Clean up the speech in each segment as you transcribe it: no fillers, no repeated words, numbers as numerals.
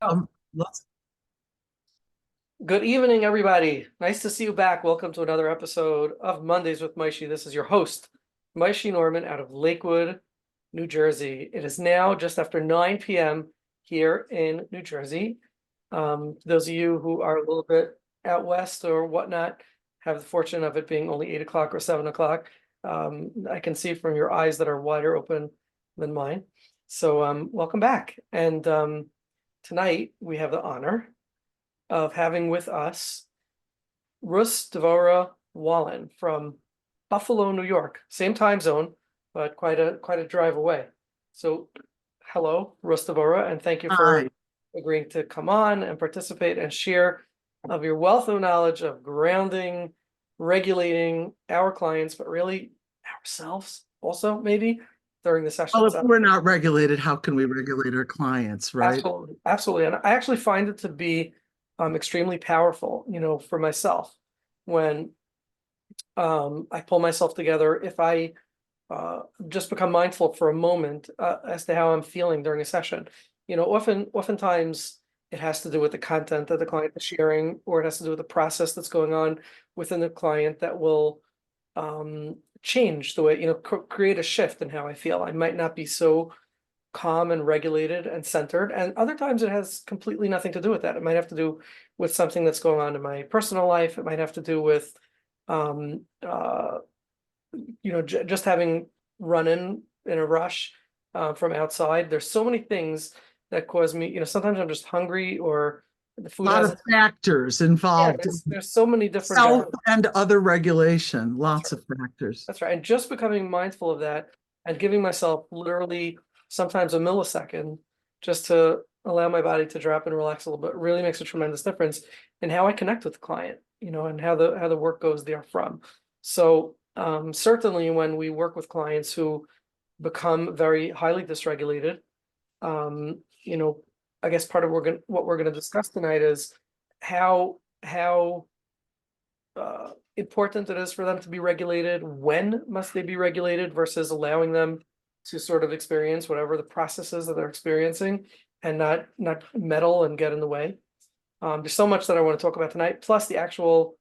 Let's Good evening, everybody. Nice to see you back. Welcome to another episode of Mondays with Maishi. This is your host, Maishi Norman, out of Lakewood, New Jersey. It is now just after 9 p.m. here in New Jersey. Those of you who are a little bit out west or whatnot have the fortune of it being only 8 o'clock or 7 o'clock. I can see from your eyes that are wider open than mine. So welcome back. And tonight we have the honor of having with us Devorah Wallen from Buffalo, New York. Same time zone, but quite a drive away. So hello, Devorah, and thank you for Hi. agreeing to come on and participate and share of your wealth of knowledge of grounding, regulating our clients, but really ourselves also maybe during the Well, sessions. if we're not regulated, how can we regulate our clients, right? Absolutely, absolutely. And I actually find it to be extremely powerful, for myself when I pull myself together. If I just become mindful for a moment as to how I'm feeling during a session, oftentimes it has to do with the content that the client is sharing, or it has to do with the process that's going on within the client that will change the way, create a shift in how I feel. I might not be so calm and regulated and centered, and other times it has completely nothing to do with that. It might have to do with something that's going on in my personal life. It might have to do with um just having run in a rush from outside. There's so many things that cause me, sometimes I'm just hungry, or the A food lot of hasn't. factors Yeah, involved in there's so many different self variables. and other regulation, That's lots right. of factors. That's right. And just becoming mindful of that and giving myself literally sometimes a millisecond just to allow my body to drop and relax a little bit really makes a tremendous difference in how I connect with the client, and how the work goes therefrom. So certainly when we work with clients who become very highly dysregulated, um, you know, I guess part of what we're gonna discuss tonight is how important it is for them to be regulated, when must they be regulated, versus allowing them to sort of experience whatever the process is that they're experiencing and not meddle and get in the way. There's so much that I want to talk about tonight, plus the actual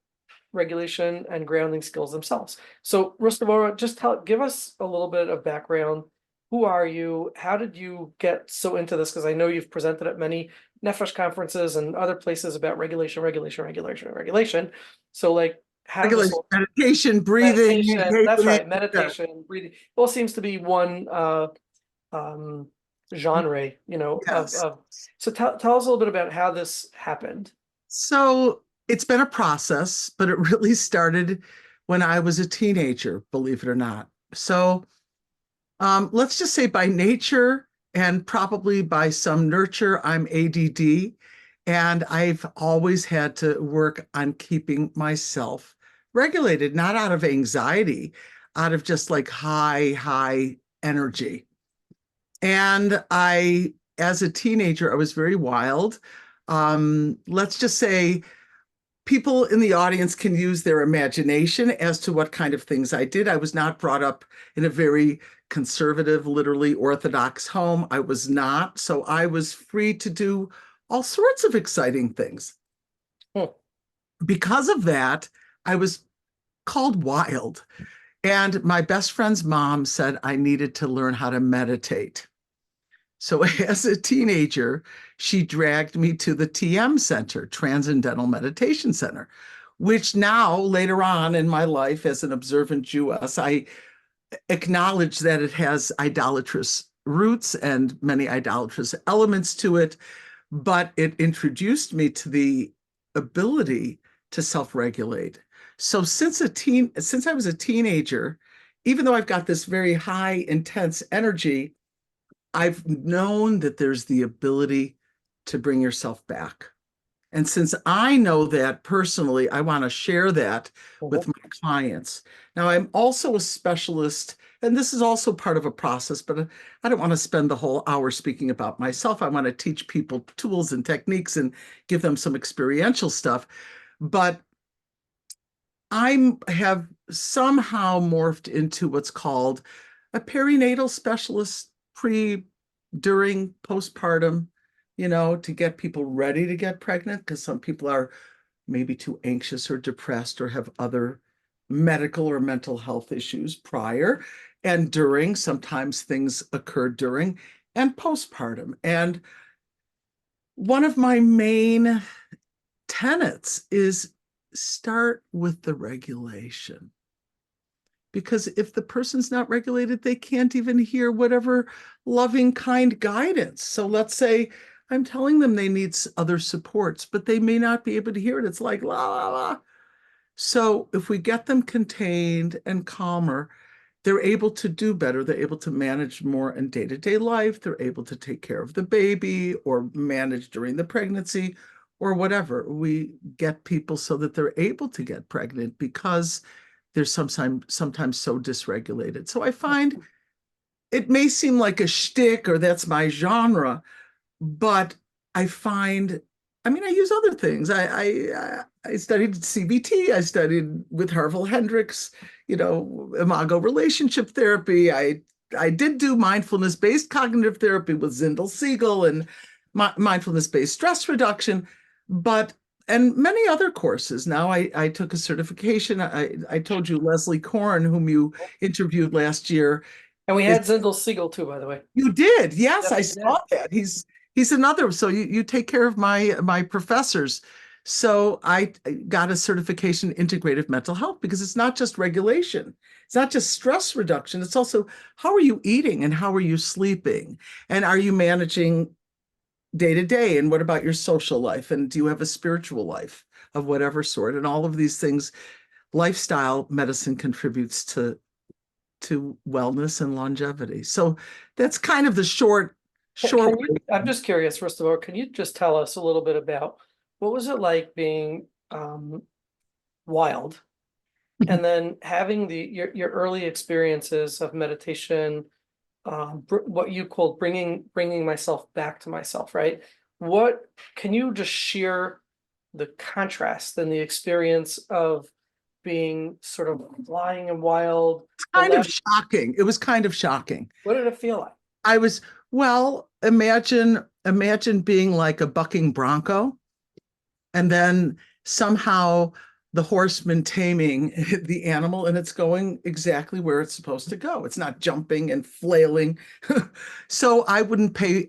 regulation and grounding skills themselves. So, Rustamora, just give us a little bit of background. Who are you? How did you get so into this? Because I know you've presented at many Nefesh conferences and other places about regulation, regulation, regulation, regulation. So, like, how did this Regulation, all meditation, breathing, meditation? That's engaging. right, Yeah. meditation, breathing. All seems to be one um, genre, of Yes. So tell us a little bit about how this happened. So it's been a process, but it really started when I was a teenager, believe it or not. So let's just say by nature and probably by some nurture, I'm ADD. And I've always had to work on keeping myself regulated, not out of anxiety, out of just like high energy. And as a teenager, I was very wild. Let's just say people in the audience can use their imagination as to what kind of things I did. I was not brought up in a very conservative, literally orthodox home. I was not. So I was free to do all sorts of exciting things. Hmm. Because of that, I was called wild. And my best friend's mom said I needed to learn how to meditate. So as a teenager, she dragged me to the TM Center, Transcendental Meditation Center, which now, later on in my life as an observant Jewess, I acknowledge that it has idolatrous roots and many idolatrous elements to it, but it introduced me to the ability to self-regulate. So since I was a teenager, even though I've got this very high, intense energy, I've known that there's the ability to bring yourself back. And since I know that personally, I want to share that with Mhm. my clients. Now, I'm also a specialist, and this is also part of a process, but I don't want to spend the whole hour speaking about myself. I want to teach people tools and techniques and give them some experiential stuff. But I have somehow morphed into what's called a perinatal specialist, pre, during, postpartum, to get people ready to get pregnant, because some people are maybe too anxious or depressed or have other medical or mental health issues prior and during. Sometimes things occur during and postpartum. And one of my main tenets is start with the regulation. Because if the person's not regulated, they can't even hear whatever loving, kind guidance. So let's say I'm telling them they need other supports, but they may not be able to hear it. It's like la la la. So if we get them contained and calmer, they're able to do better. They're able to manage more in day-to-day life. They're able to take care of the baby or manage during the pregnancy or whatever. We get people so that they're able to get pregnant because they're sometimes so dysregulated. So I find it may seem like a shtick or that's my genre, but I find, I mean, I use other things. I studied CBT. I studied with Harville Hendricks, imago relationship therapy. I did do mindfulness-based cognitive therapy with Zindel Siegel and mindfulness-based stress reduction, but and many other courses. Now I took a certification. I told you Leslie Korn, whom you interviewed last year, And we is had Zindel Siegel too, by the way. you did. Yes, Yep, I we did. saw that. He's another. So you take care of my professors. So I got a certification in integrative mental health because it's not just regulation. It's not just stress reduction. It's also how are you eating and how are you sleeping? And are you managing day to day? And what about your social life? And do you have a spiritual life of whatever sort? And all of these things, lifestyle medicine contributes to wellness and longevity. So that's kind of the short. I'm just curious, first of all, can you just tell us a little bit about what was it like being wild and then having your early experiences of meditation, what you called bringing myself back to myself, right? What can you just share the contrast and the experience of being sort of flying and wild, Kind of shocking. It was kind of shocking. what did it feel like? I was, well, imagine being like a bucking bronco and then somehow the horseman taming the animal and it's going exactly where it's supposed to go. It's not jumping and flailing. So I wouldn't pay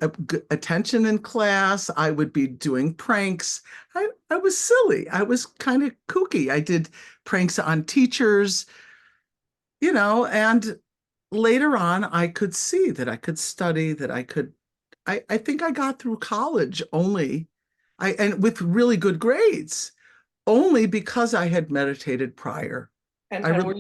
attention in class. I would be doing pranks. I was silly. I was kind of kooky. I did pranks on teachers, and later on I could see that I could study, that I think I got through college only and with really good grades only because I had meditated prior. And I and really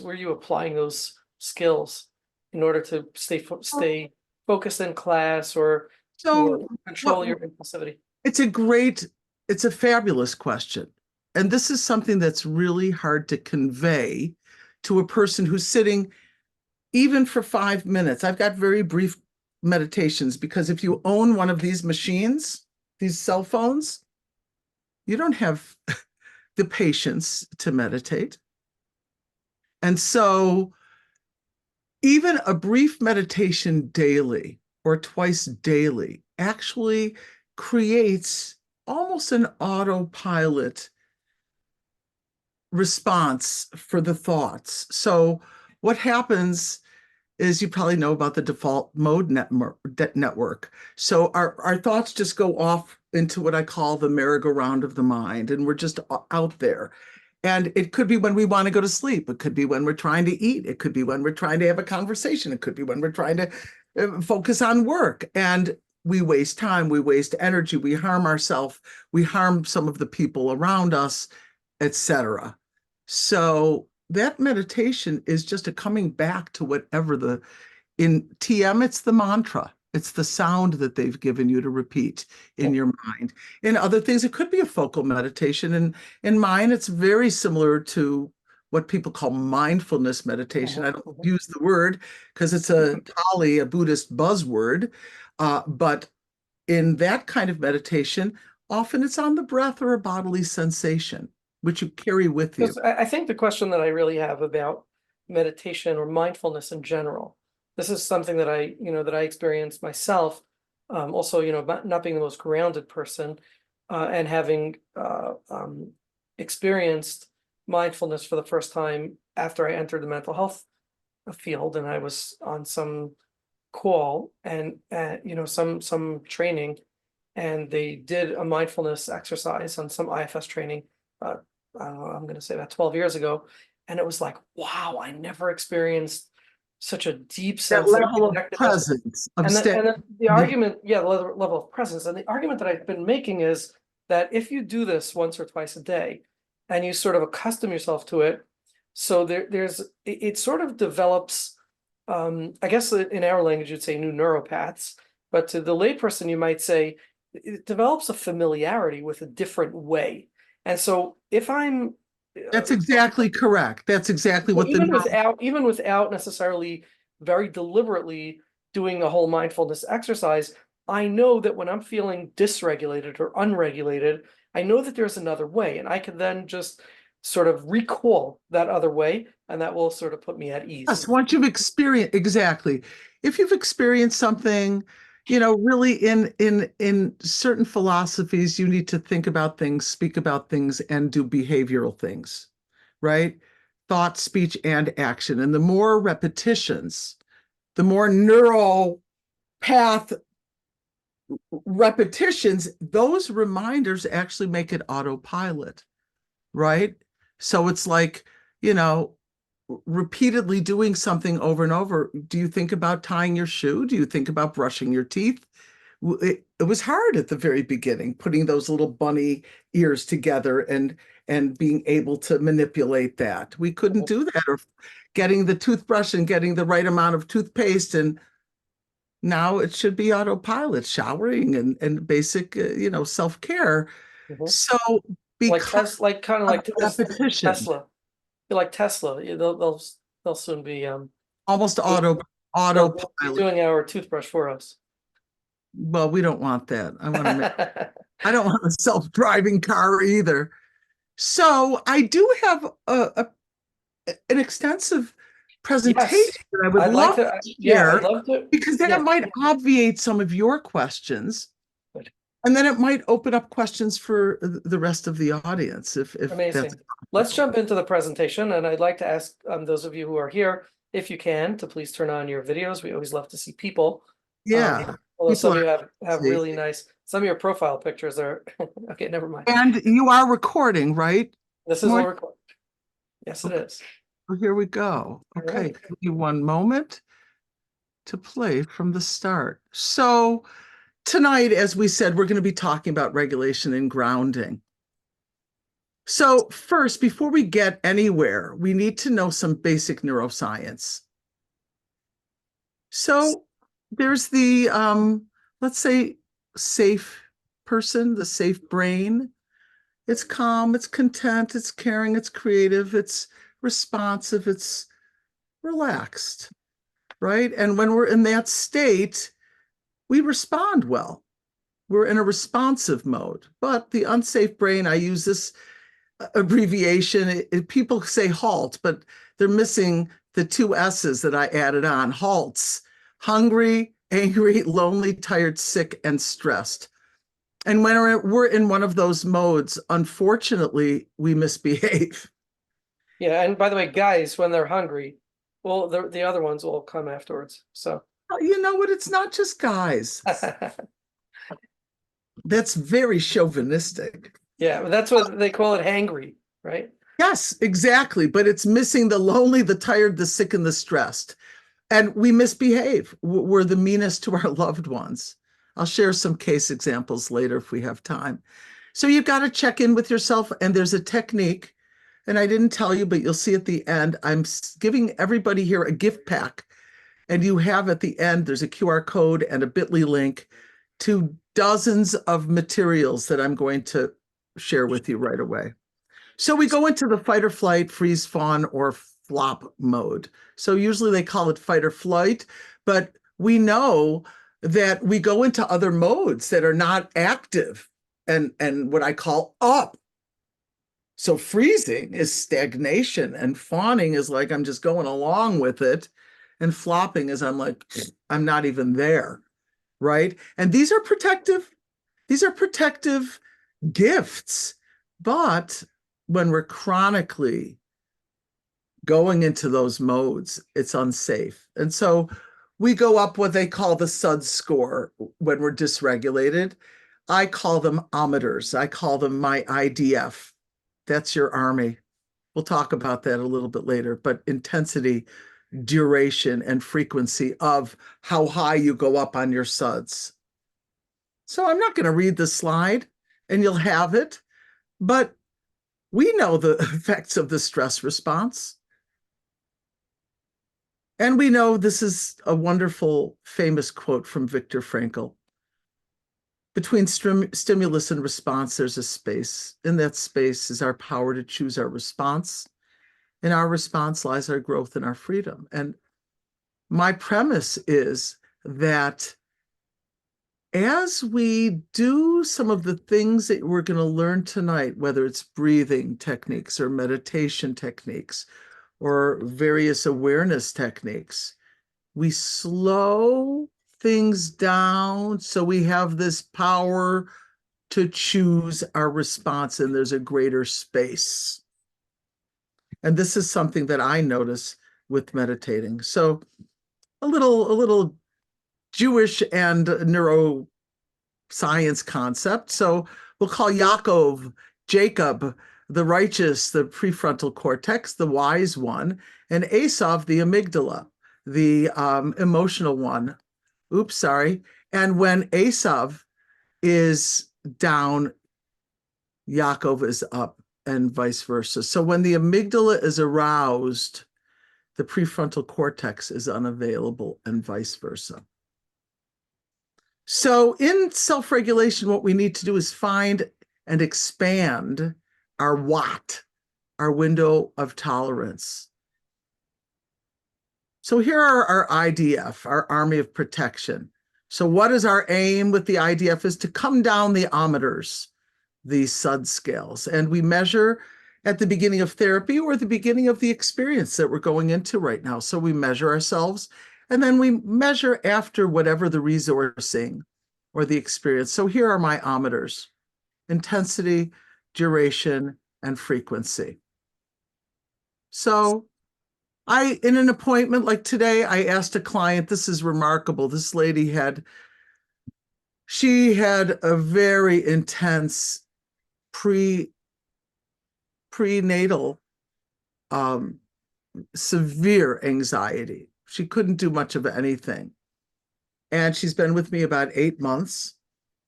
were you applying those skills in order to stay focused in class or so control what your impulsivity? it's a fabulous question. And this is something that's really hard to convey to a person who's sitting even for 5 minutes. I've got very brief meditations because if you own one of these machines, these cell phones, you don't have the patience to meditate. And so even a brief meditation daily or twice daily actually creates almost an autopilot response for the thoughts. So what happens is you probably know about the default mode network. So our thoughts just go off into what I call the merry-go-round of the mind, and we're just out there. And it could be when we want to go to sleep. It could be when we're trying to eat. It could be when we're trying to have a conversation. It could be when we're trying to focus on work. And we waste time, we waste energy, we harm ourselves, we harm some of the people around us, etc. So that meditation is just a coming back to whatever in TM, it's the mantra. It's the sound that they've given you to repeat in your mind. In other things, it could be a focal meditation. And in mine, it's very similar to what people call mindfulness meditation. I don't use the word because it's a Pali, a Buddhist buzzword. But in that kind of meditation, often it's on the breath or a bodily sensation, which you carry with you. Because I think the question that I really have about meditation or mindfulness in general, this is something that I experienced myself Also, not being the most grounded person, and having experienced mindfulness for the first time after I entered the mental health field, and I was on some call and some training, and they did a mindfulness exercise on some IFS training. I don't know, I'm going to say about 12 years ago, and it was like, wow, I never experienced such a deep That sense of level of connectedness. presence, of And the the argument, yeah, the level of presence, and the argument that I've been making is that if you do this once or twice a day, and you sort of accustom yourself to it, so it sort of develops, I guess in our language you'd say new neuropaths, but to the layperson you might say it develops a familiarity with a different way. And so if I'm That's exactly correct. That's exactly so what the even without necessarily very deliberately doing a whole mindfulness exercise, I know that when I'm feeling dysregulated or unregulated, I know that there's another way, and I can then just sort of recall that other way, and that will sort of put me at ease. yes, once you've experienced exactly, if you've experienced something, really in certain philosophies, you need to think about things, speak about things, and do behavioral things, right? Thought, speech, and action. And the more repetitions, the more neural path repetitions, those reminders actually make it autopilot, right? So it's like, you know, repeatedly doing something over and over. Do you think about tying your shoe? Do you think about brushing your teeth? It was hard at the very beginning, putting those little bunny ears together and being able to manipulate that. We couldn't do that, or getting the toothbrush and getting the right amount of toothpaste. And now it should be autopilot, showering and basic, self-care. Mhm. So Like because Tesla, like kind of of like repetition, Tesla. You're like Tesla. They'll soon be almost they'll be autopilot. doing our toothbrush for us. Well, we don't want that. I don't want a self-driving car either. So I do have an extensive presentation Yes, that I would I'd like love to. to Yeah, I'd share, love to. because then it Yeah, might obviate some of your questions, good. and then it might open up questions for the rest of the audience, if that's Amazing. Let's possible. jump into the presentation, and I'd like to ask those of you who are here, if you can, to please turn on your videos. We always love to see people. Yeah, Although people some of are you have see. really nice. Some of your profile pictures are okay. Never mind. And you are recording, right? This is all More. recorded. Yes, it Okay, is. well, here we go. All Okay, right. give me one moment to play from the start. So tonight, as we said, we're going to be talking about regulation and grounding. So first, before we get anywhere, we need to know some basic neuroscience. So there's the, let's say, safe person, the safe brain. It's calm, it's content, it's caring, it's creative, it's responsive, it's relaxed, right? And when we're in that state, we respond well. We're in a responsive mode. But the unsafe brain, I use this abbreviation. People say halt, but they're missing the two S's that I added on. Halts: hungry, angry, lonely, tired, sick, and stressed. And when we're in one of those modes, unfortunately, we misbehave. Yeah, and by the way, guys, when they're hungry, well, the other ones will come afterwards. So You know what? It's not just guys. That's very chauvinistic. yeah, but that's what they call it, hangry, right? Yes, exactly. But it's missing the lonely, the tired, the sick, and the stressed. And we misbehave. We're the meanest to our loved ones. I'll share some case examples later if we have time. So you've got to check in with yourself, and there's a technique. And I didn't tell you, but you'll see at the end, I'm giving everybody here a gift pack. And you have at the end, there's a QR code and a bit.ly link to dozens of materials that I'm going to share with you right away. So we go into the fight or flight, freeze, fawn, or flop mode. So usually they call it fight or flight, but we know that we go into other modes that are not active and what I call up. So freezing is stagnation, and fawning is like I'm just going along with it, and flopping is I'm like, I'm not even there. right? And these are protective gifts. But when we're chronically going into those modes, it's unsafe. And so we go up what they call the SUD score when we're dysregulated. I call them ometers. I call them my IDF. That's your army. We'll talk about that a little bit later, but intensity, duration, and frequency of how high you go up on your SUDs. So I'm not going to read the slide and you'll have it, but we know the effects of the stress response. And we know this is a wonderful, famous quote from Viktor Frankl. Between stimulus and response, there's a space. In that space is our power to choose our response. In our response lies our growth and our freedom. And my premise is that as we do some of the things that we're going to learn tonight, whether it's breathing techniques or meditation techniques or various awareness techniques, we slow things down so we have this power to choose our response and there's a greater space. And this is something that I notice with meditating. So a little Jewish and neuroscience concept. So we'll call Jacob, the righteous, the prefrontal cortex, the wise one, and Esav, the amygdala, the emotional one. Oops, sorry. And when Esav is down, Yaakov is up, and vice versa. So when the amygdala is aroused, the prefrontal cortex is unavailable, and vice versa. So in self-regulation, what we need to do is find and expand our watt, our window of tolerance. So here are our IDF, our Army of Protection. So what is our aim with the IDF is to come down the ometers, the SUD scales, and we measure at the beginning of therapy or the beginning of the experience that we're going into right now. So we measure ourselves, and then we measure after whatever the resourcing or the experience. So here are my ometers: intensity, duration, and frequency. So in an appointment like today, I asked a client, this is remarkable. This lady she had a very intense prenatal severe anxiety. She couldn't do much of anything. And she's been with me about 8 months.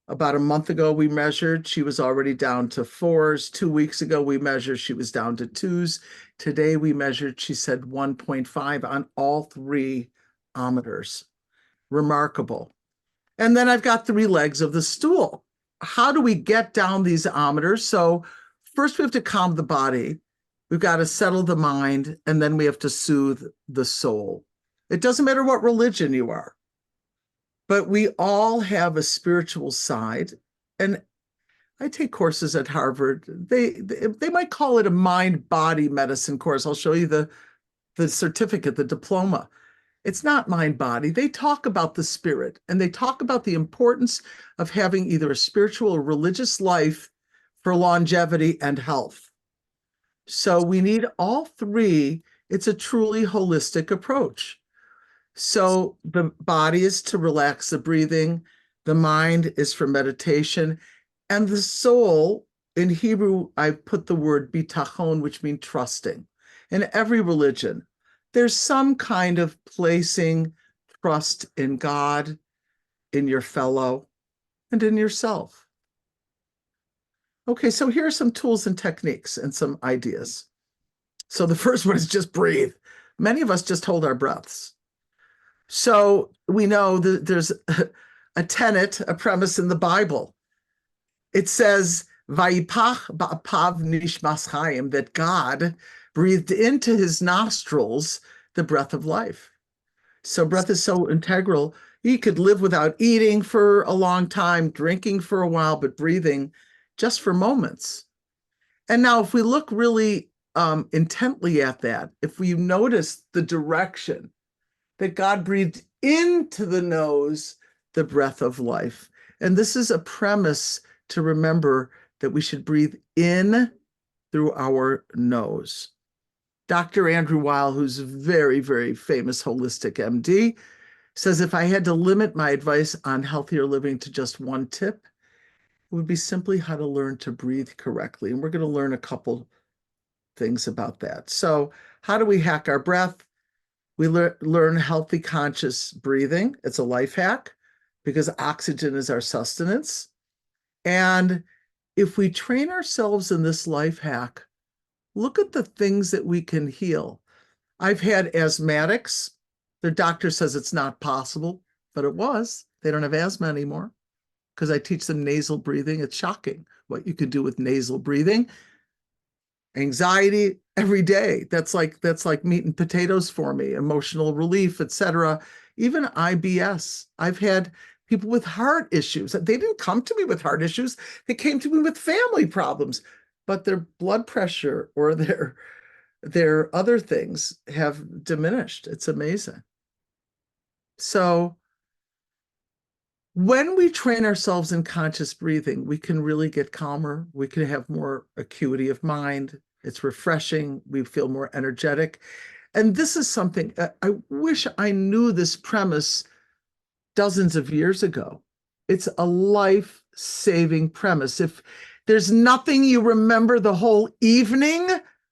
About a month ago, we measured, she was already down to 4s. 2 weeks ago, we measured, she was down to 2s. Today, we measured, she said 1.5 on all 3 ometers. Remarkable. And then I've got 3 legs of the stool. How do we get down these ometers? So first, we have to calm the body. We've got to settle the mind, and then we have to soothe the soul. It doesn't matter what religion you are, but we all have a spiritual side. And I take courses at Harvard. They might call it a mind-body medicine course. I'll show you the certificate, the diploma. It's not mind-body. They talk about the spirit, and they talk about the importance of having either a spiritual or religious life for longevity and health. So we need all 3. It's a truly holistic approach. So the body is to relax the breathing, the mind is for meditation, and the soul, in Hebrew, I put the word bitachon, which means trusting. In every religion, there's some kind of placing trust in God, in your fellow, and in yourself. Okay, so here are some tools and techniques and some ideas. So the first one is just breathe. Many of us just hold our breaths. So we know that there's a tenet, a premise in the Bible. It says, Vayipach ba'apav nishmas chaim, that God breathed into his nostrils the breath of life. So breath is so integral. You could live without eating for a long time, drinking for a while, but breathing just for moments. And now if we look really intently at that, if we notice the direction that God breathed into the nose, the breath of life. And this is a premise to remember that we should breathe in through our nose. Dr. Andrew Weil, who's a very, very famous holistic MD, says if I had to limit my advice on healthier living to just one tip, it would be simply how to learn to breathe correctly. And we're going to learn a couple things about that. So how do we hack our breath? We learn healthy, conscious breathing. It's a life hack because oxygen is our sustenance. And if we train ourselves in this life hack, look at the things that we can heal. I've had asthmatics. Their doctor says it's not possible, but it was. They don't have asthma anymore because I teach them nasal breathing. It's shocking what you could do with nasal breathing. Anxiety every day. That's like meat and potatoes for me, emotional relief, etc. Even IBS. I've had people with heart issues. They didn't come to me with heart issues. They came to me with family problems, but their blood pressure or their other things have diminished. It's amazing. So when we train ourselves in conscious breathing, we can really get calmer. We can have more acuity of mind. It's refreshing. We feel more energetic. And this is something I wish I knew this premise dozens of years ago. It's a life-saving premise. If there's nothing you remember the whole evening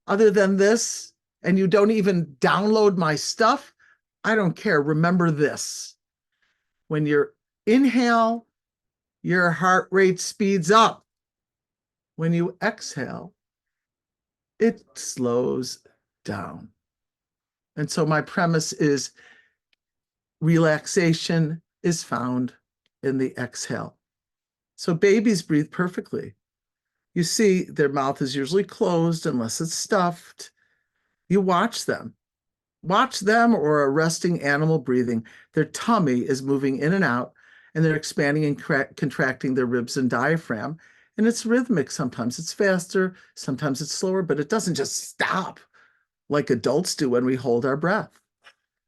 other than this, and you don't even download my stuff, I don't care. Remember this. When you inhale, your heart rate speeds up. When you exhale, it slows down. And so my premise is relaxation is found in the exhale. So babies breathe perfectly. You see, their mouth is usually closed unless it's stuffed. You watch them. Watch them or a resting animal breathing. Their tummy is moving in and out, and they're expanding and contracting their ribs and diaphragm. And it's rhythmic. Sometimes it's faster, sometimes it's slower, but it doesn't just stop like adults do when we hold our breath.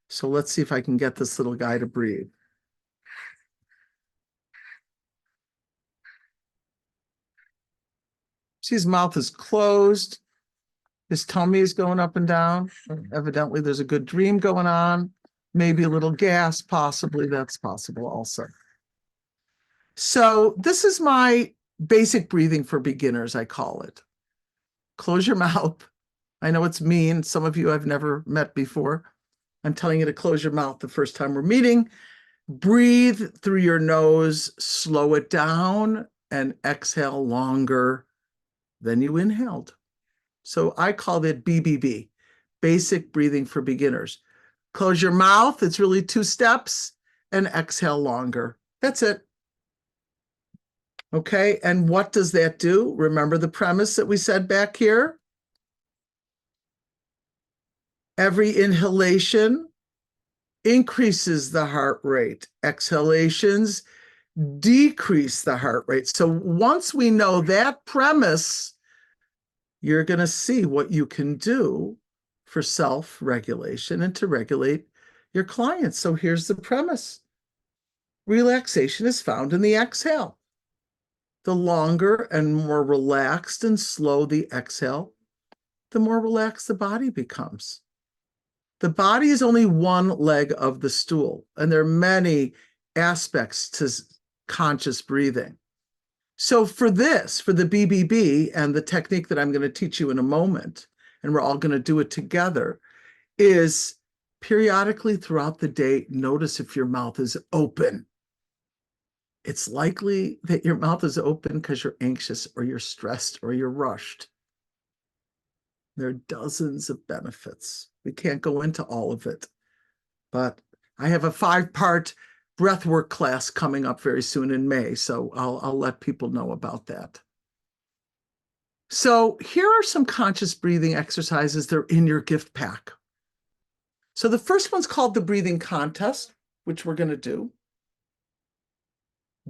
So let's see if I can get this little guy to breathe. See, his mouth is closed. His tummy is going up and down. Evidently, there's a good dream going on. Maybe a little gas, possibly. That's possible also. So this is my basic breathing for beginners, I call it. Close your mouth. I know it's mean. Some of you I've never met before. I'm telling you to close your mouth the first time we're meeting. Breathe through your nose, slow it down, and exhale longer than you inhaled. So I call it BBB, basic breathing for beginners. Close your mouth. It's really 2 steps, and exhale longer. That's it. Okay, and what does that do? Remember the premise that we said back here? Every inhalation increases the heart rate. Exhalations decrease the heart rate. So once we know that premise, you're going to see what you can do for self-regulation and to regulate your clients. So here's the premise. Relaxation is found in the exhale. The longer and more relaxed and slow the exhale, the more relaxed the body becomes. The body is only one leg of the stool, and there are many aspects to conscious breathing. So for this, for the BBB and the technique that I'm going to teach you in a moment, and we're all going to do it together, is periodically throughout the day, notice if your mouth is open. It's likely that your mouth is open because you're anxious or you're stressed or you're rushed. There are dozens of benefits. We can't go into all of it, but I have a 5-part breathwork class coming up very soon in May, so I'll let people know about that. So here are some conscious breathing exercises. They're in your gift pack. So the first one's called the breathing contest, which we're going to do.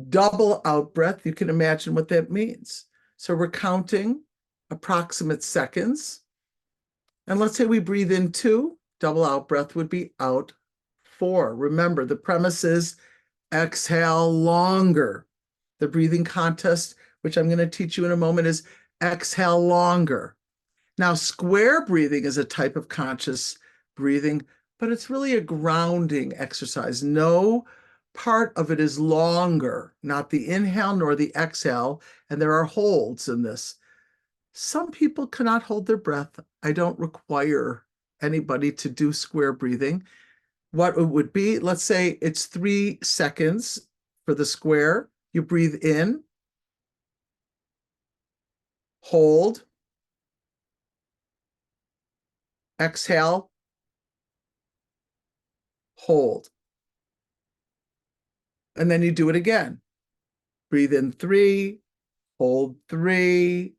Double out breath. You can imagine what that means. So we're counting approximate seconds. And let's say we breathe in 2, double out breath would be out 4. Remember, the premise is Exhale longer. The breathing contest, which I'm going to teach you in a moment, is exhale longer. Now, square breathing is a type of conscious breathing, but it's really a grounding exercise. No part of it is longer, not the inhale nor the exhale, and there are holds in this. Some people cannot hold their breath. I don't require anybody to do square breathing. What it would be, let's say it's 3 seconds for the square. You breathe in, hold, exhale, hold. And then you do it again. Breathe in 3, hold 3,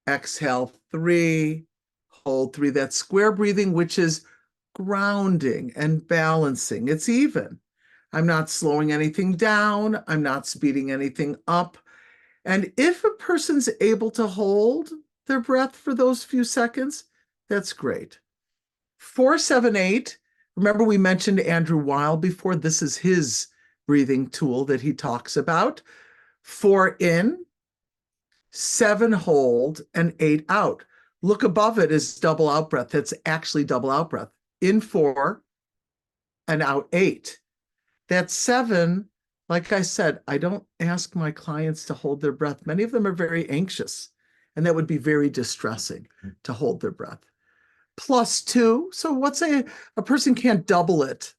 exhale 3, hold 3. That's square breathing, which is grounding and balancing. It's even. I'm not slowing anything down. I'm not speeding anything up. And if a person's able to hold their breath for those few seconds, that's great. 478. Remember, we mentioned Andrew Weil before. This is his breathing tool that he talks about. 4 in, 7 hold, and 8 out. Look above it is double out breath. That's actually double out breath. In 4 and out 8. That's 7. Like I said, I don't ask my clients to hold their breath. Many of them are very anxious, and that would be very distressing to hold their breath. +2. So let's say a person can't double it.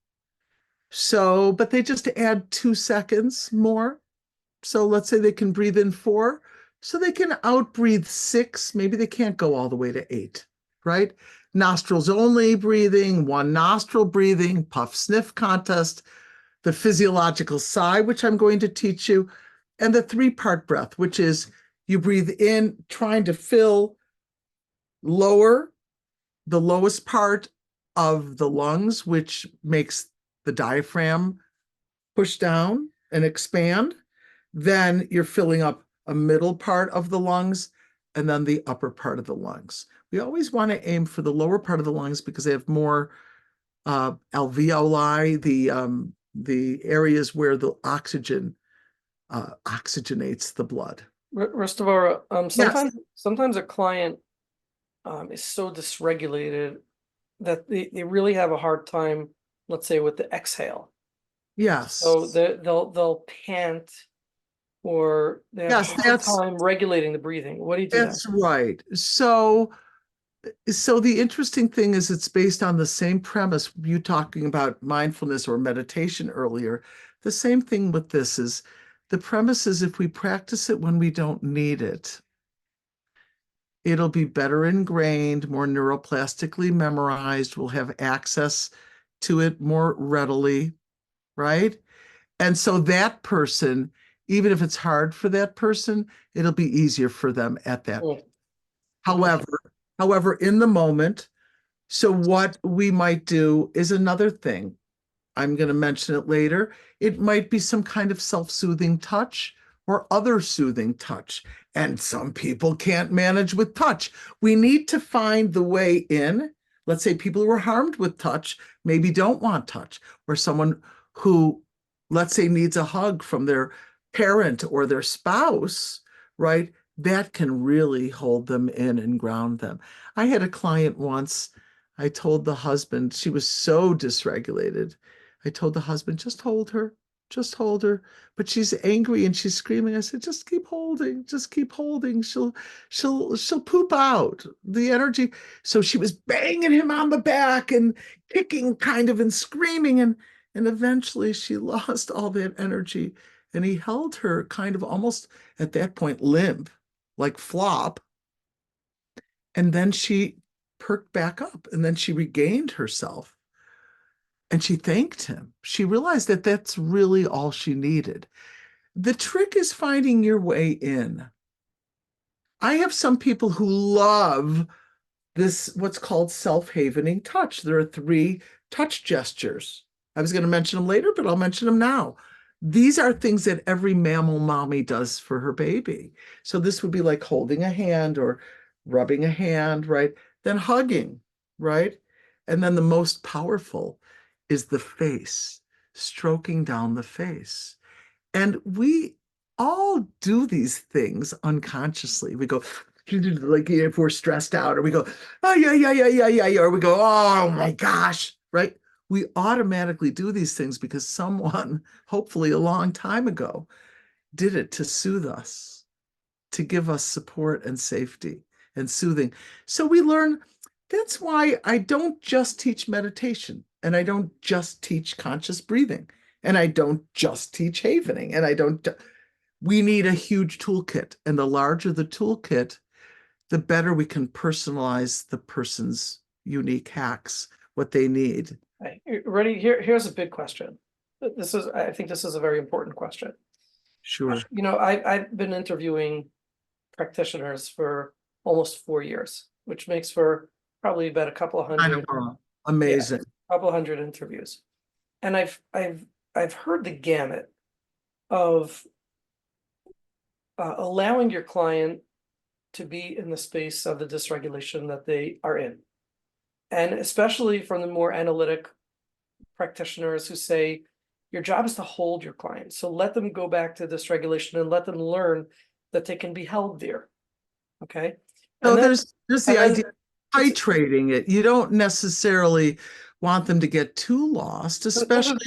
So, but they just add 2 seconds more. So let's say they can breathe in 4. So they can out breathe 6. Maybe they can't go all the way to 8, right? Nostrils only breathing, one nostril breathing, puff sniff contest, the physiological sigh, which I'm going to teach you, and the 3-part breath, which is you breathe in, trying to fill lower, the lowest part of the lungs, which makes the diaphragm push down and expand. Then you're filling up a middle part of the lungs and then the upper part of the lungs. We always want to aim for the lower part of the lungs because they have more alveoli, the areas where the oxygen oxygenates the blood. Devorah, Yes, sometimes a client is so dysregulated that they really have a hard time, let's say, with the exhale. So yes, they'll pant or they have a yes, hard time regulating the breathing. What do you do then? that's right. So the interesting thing is it's based on the same premise, you talking about mindfulness or meditation earlier. The same thing with this is the premise is if we practice it when we don't need it, it'll be better ingrained, more neuroplastically memorized. We'll have access to it more readily, right? And so that person, even if it's hard for that person, it'll be easier for them at that. Mm, okay. However, however, in the moment, so what we might do is another thing. I'm going to mention it later. It might be some kind of self-soothing touch or other soothing touch. And some people can't manage with touch. We need to find the way in. Let's say people who were harmed with touch maybe don't want touch, or someone who, let's say, needs a hug from their parent or their spouse, right? That can really hold them in and ground them. I had a client once. I told the husband, she was so dysregulated. I told the husband, just hold her, just hold her. But she's angry and she's screaming. I said, just keep holding, just keep holding. She'll poop out the energy. So she was banging him on the back and kicking kind of and screaming. And eventually she lost all that energy. And he held her kind of almost at that point limp, like flop. And then she perked back up and then she regained herself. And she thanked him. She realized that that's really all she needed. The trick is finding your way in. I have some people who love this, what's called self-havening touch. There are 3 touch gestures. I was going to mention them later, but I'll mention them now. These are things that every mammal mommy does for her baby. So this would be like holding a hand or rubbing a hand, right? Then hugging, right? And then the most powerful is the face. stroking down the face. And we all do these things unconsciously. We go, like if we're stressed out, or we go, oh, yeah, yeah, yeah, yeah, yeah, yeah, or we go, oh my gosh, right? We automatically do these things because someone, hopefully a long time ago, did it to soothe us, to give us support and safety and soothing. So we learn. That's why I don't just teach meditation, and I don't just teach conscious breathing, and I don't just teach havening, and I don't. We need a huge toolkit, and the larger the toolkit, the better we can personalize the person's unique hacks, what they need. Hey, ready? Here's a big question. I think this is a very important question. Sure. I've been interviewing practitioners for almost 4 years, which makes for probably about a couple of Kind of hundred, yeah, amazing. a couple of hundred interviews. And I've heard the gamut of allowing your client to be in the space of the dysregulation that they are in. And especially from the more analytic practitioners who say, your job is to hold your client. So let them go back to dysregulation and let them learn that they can be held there. Okay. So And then, there's the and then idea of titrating it. You don't necessarily want them to get too lost, so this is especially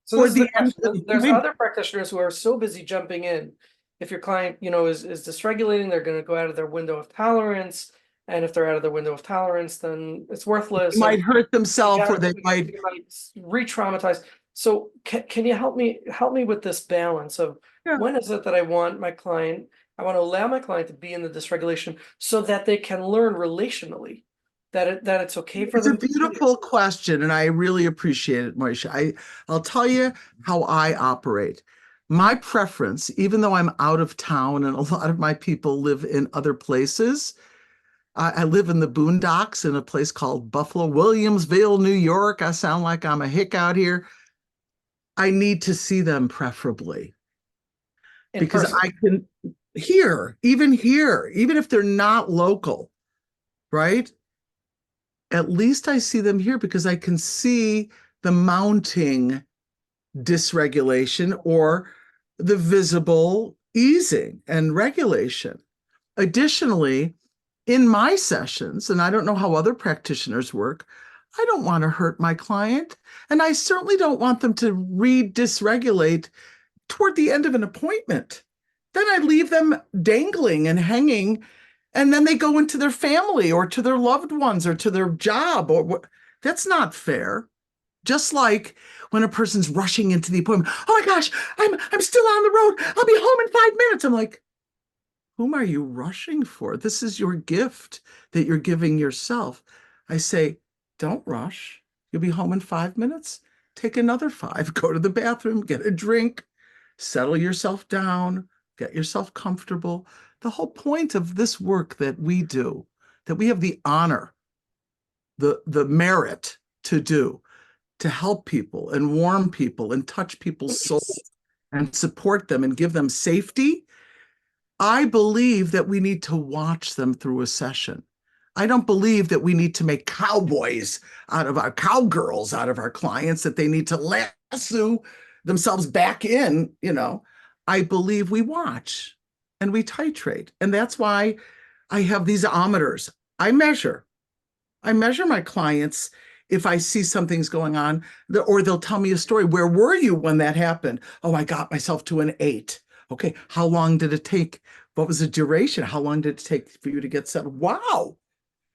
so this toward is the the end question. of the There's appointment. other practitioners who are so busy jumping in. If your client, is dysregulating, they're going to go out of their window of tolerance. And if they're out of their window of tolerance, then it's They worthless. And might hurt you themselves, or got they might. you might re-traumatize. So can you help me with this balance of Yeah. when is it that I want to allow my client to be in the dysregulation so that they can learn relationally that it's okay for It's a them to be there. beautiful question, and I really appreciate it, Moisha. I'll tell you how I operate. My preference, even though I'm out of town and a lot of my people live in other places, I live in the boondocks in a place called Buffalo Williamsville, New York. I sound like I'm a hick out here. I need to see them preferably In because person. I can hear, even if they're not local, right? At least I see them here because I can see the mounting dysregulation or the visible easing and regulation. Additionally, in my sessions, and I don't know how other practitioners work, I don't want to hurt my client. And I certainly don't want them to re-dysregulate toward the end of an appointment. Then I leave them dangling and hanging, and then they go into their family or to their loved ones or to their job. That's not fair. Just like when a person's rushing into the appointment, oh my gosh, I'm still on the road. I'll be home in 5 minutes. I'm like, whom are you rushing for? This is your gift that you're giving yourself. I say, don't rush. You'll be home in 5 minutes. Take another five, go to the bathroom, get a drink, settle yourself down, get yourself comfortable. The whole point of this work that we do, that we have the honor, the merit to do, to help people and warm people and touch people's souls and support them and give them safety. I believe that we need to watch them through a session. I don't believe that we need to make cowboys out of our cowgirls, out of our clients, that they need to lasso themselves back in. I believe we watch and we titrate. And that's why I have these ometers. I measure. I measure my clients if I see something's going on, or they'll tell me a story. Where were you when that happened? Oh, I got myself to an 8. Okay, how long did it take? What was the duration? How long did it take for you to get settled? Wow,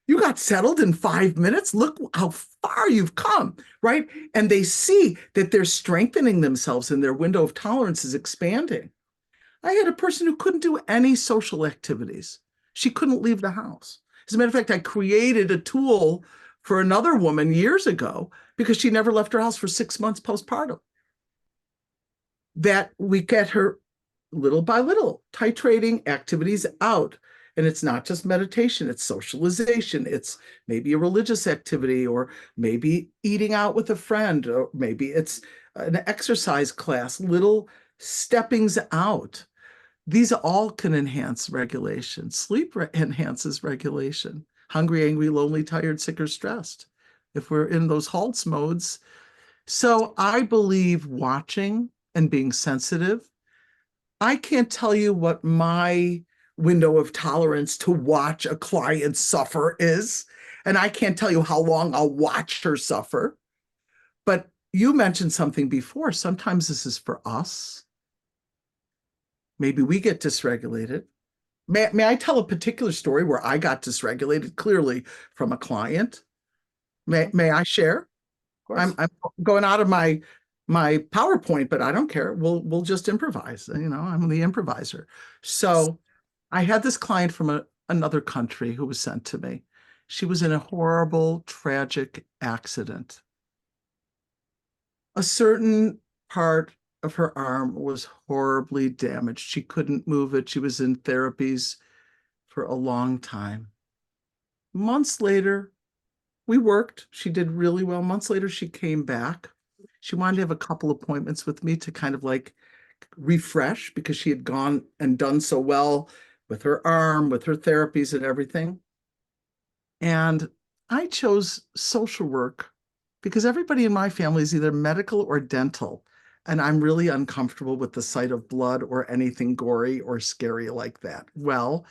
you got settled in 5 minutes. Look how far you've come, right? And they see that they're strengthening themselves and their window of tolerance is expanding. I had a person who couldn't do any social activities. She couldn't leave the house. As a matter of fact, I created a tool for another woman years ago because she never left her house for 6 months postpartum, that we get her little by little titrating activities out. And it's not just meditation, it's socialization. It's maybe a religious activity, or maybe eating out with a friend, or maybe it's an exercise class, little steppings out. These all can enhance regulation. Sleep enhances regulation. Hungry, angry, lonely, tired, sick, or stressed. If we're in those halts modes, So I believe watching and being sensitive. I can't tell you what my window of tolerance to watch a client suffer is. And I can't tell you how long I'll watch her suffer. But you mentioned something before. Sometimes this is for us. Maybe we get dysregulated. May I tell a particular story where I got dysregulated clearly from a client? Mhm. May I share? Of course. I'm going out of my PowerPoint, but I don't care. We'll just improvise. I'm the improviser. So I had this client from another country who was sent to me. She was in a horrible, tragic accident. A certain part of her arm was horribly damaged. She couldn't move it. She was in therapies for a long time. Months later, we worked. She did really well. Months later, she came back. She wanted to have a couple appointments with me to kind of like refresh because she had gone and done so well with her arm, with her therapies and everything. And I chose social work because everybody in my family is either medical or dental. And I'm really uncomfortable with the sight of blood or anything gory or scary like that. Well,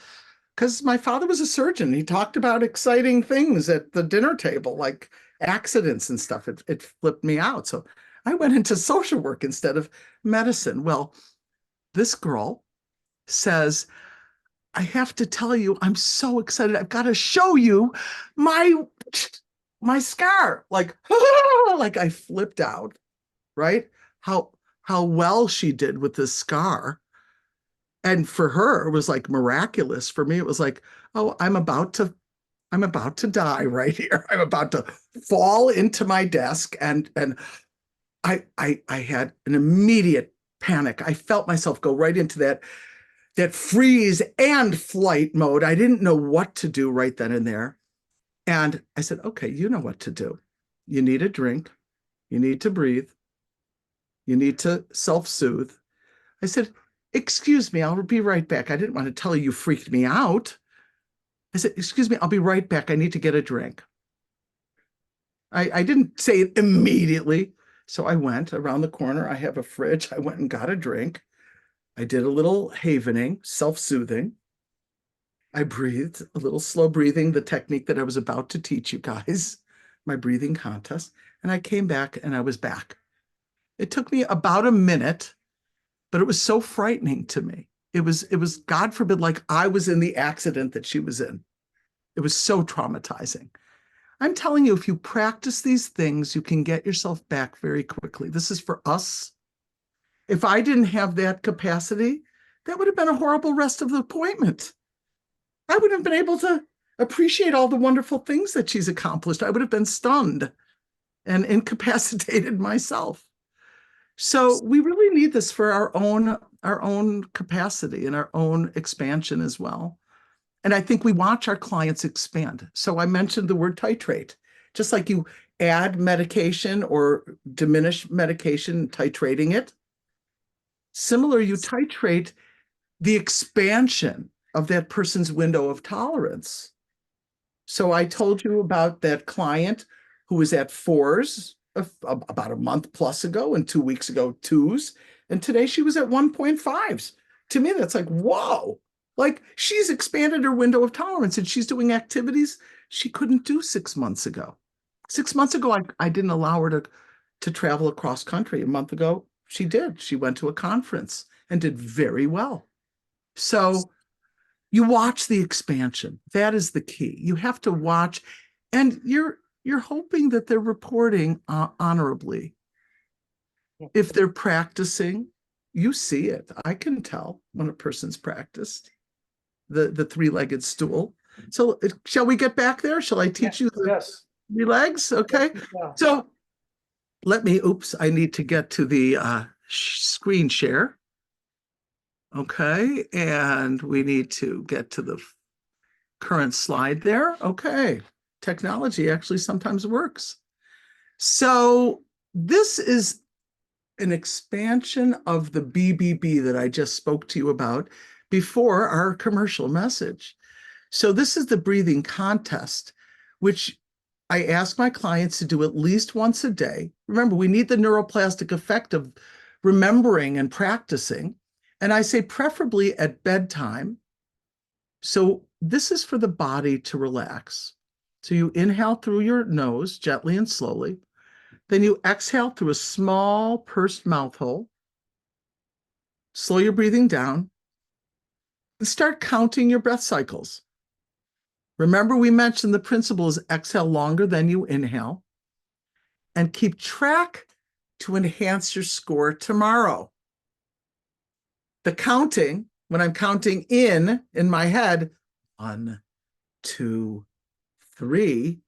because my father was a surgeon. He talked about exciting things at the dinner table, like accidents and stuff. It flipped me out. So I went into social work instead of medicine. Well, this girl says, I have to tell you, I'm so excited. I've got to show you my my scar. Like, like I flipped out, right? How how well she did with this scar. And for her, it was like miraculous. For me, it was like, oh, I'm about to die right here. I'm about to fall into my desk. And I had an immediate panic. I felt myself go right into that freeze and flight mode. I didn't know what to do right then and there. And I said, okay, you know what to do. You need a drink. You need to breathe. You need to self-soothe. I said, excuse me, I'll be right back. I didn't want to tell you freaked me out. I said, excuse me, I'll be right back. I need to get a drink. I didn't say it immediately. So I went around the corner. I have a fridge. I went and got a drink. I did a little havening, self-soothing. I breathed a little slow breathing, the technique that I was about to teach you guys, my breathing contest. And I came back and I was back. It took me about a minute, but it was so frightening to me. It was, God forbid, like I was in the accident that she was in. It was so traumatizing. I'm telling you, if you practice these things, you can get yourself back very quickly. This is for us. If I didn't have that capacity, that would have been a horrible rest of the appointment. I wouldn't have been able to appreciate all the wonderful things that she's accomplished. I would have been stunned and incapacitated myself. So we really need this for our own capacity and our own expansion as well. And I think we watch our clients expand. So I mentioned the word titrate. Just like you add medication or diminish medication, titrating it. Similar, you titrate the expansion of that person's window of tolerance. So I told you about that client who was at fours about a month plus ago, and 2 weeks ago, twos. And today she was at 1.5s. To me, that's like, whoa. Like she's expanded her window of tolerance and she's doing activities she couldn't do 6 months ago. 6 months ago, I didn't allow her to travel across country. A month ago, she did. She went to a conference and did very well. So you watch the expansion. That is the key. You have to watch, and you're hoping that they're reporting honorably. If they're practicing, you see it. I can tell when a person's practiced the three-legged stool. So shall we get back there? Shall I teach you the Yes. three legs? Okay. Yeah. So oops, I need to get to the screen share. Okay. And we need to get to the current slide there. Okay. Technology actually sometimes works. So this is an expansion of the BBB that I just spoke to you about before our commercial message. So this is the breathing contest, which I ask my clients to do at least once a day. Remember, we need the neuroplastic effect of remembering and practicing. And I say preferably at bedtime. So this is for the body to relax. So you inhale through your nose gently and slowly. Then you exhale through a small pursed mouth hole. Slow your breathing down and start counting your breath cycles. Remember, we mentioned the principle is exhale longer than you inhale, and keep track to enhance your score tomorrow. The counting, when I'm counting in my head, 1, 2, 3,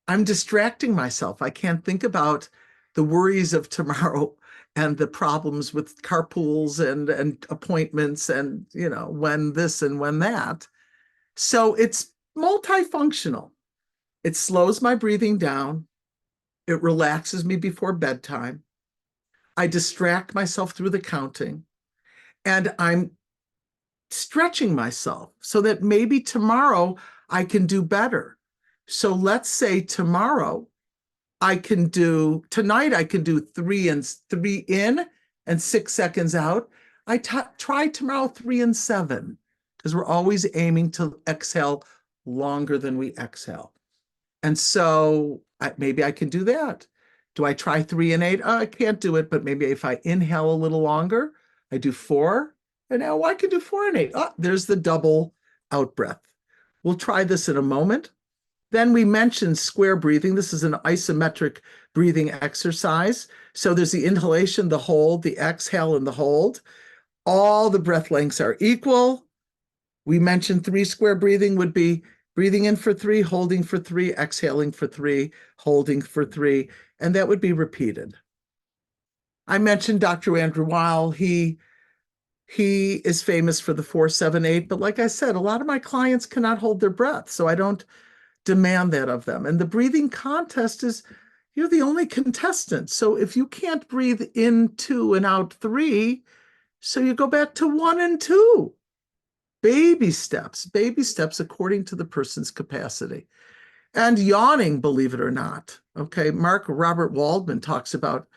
I'm distracting myself. I can't think about the worries of tomorrow and the problems with carpools and appointments and, when this and when that. So it's multifunctional. It slows my breathing down. It relaxes me before bedtime. I distract myself through the counting, and I'm stretching myself so that maybe tomorrow I can do better. So let's say tonight I can do 3 in and 6 seconds out. I try tomorrow 3 and 7, because we're always aiming to exhale longer than we exhale. And so maybe I can do that. Do I try 3 and 8? I can't do it, but maybe if I inhale a little longer, I do 4. And now I can do 4 and 8. There's the double out breath. We'll try this in a moment. Then we mentioned square breathing. This is an isometric breathing exercise. So there's the inhalation, the hold, the exhale, and the hold. All the breath lengths are equal. We mentioned 3 square breathing would be breathing in for 3, holding for 3, exhaling for 3, holding for 3, and that would be repeated. I mentioned Dr. Andrew Weil. He is famous for the 4-7-8, but like I said, a lot of my clients cannot hold their breath, so I don't demand that of them. And the breathing contest is, you're the only contestant. So if you can't breathe in 2 and out 3, so you go back to 1 and 2. Baby steps according to the person's capacity. And yawning, believe it or not. Okay, Robert Waldman talks about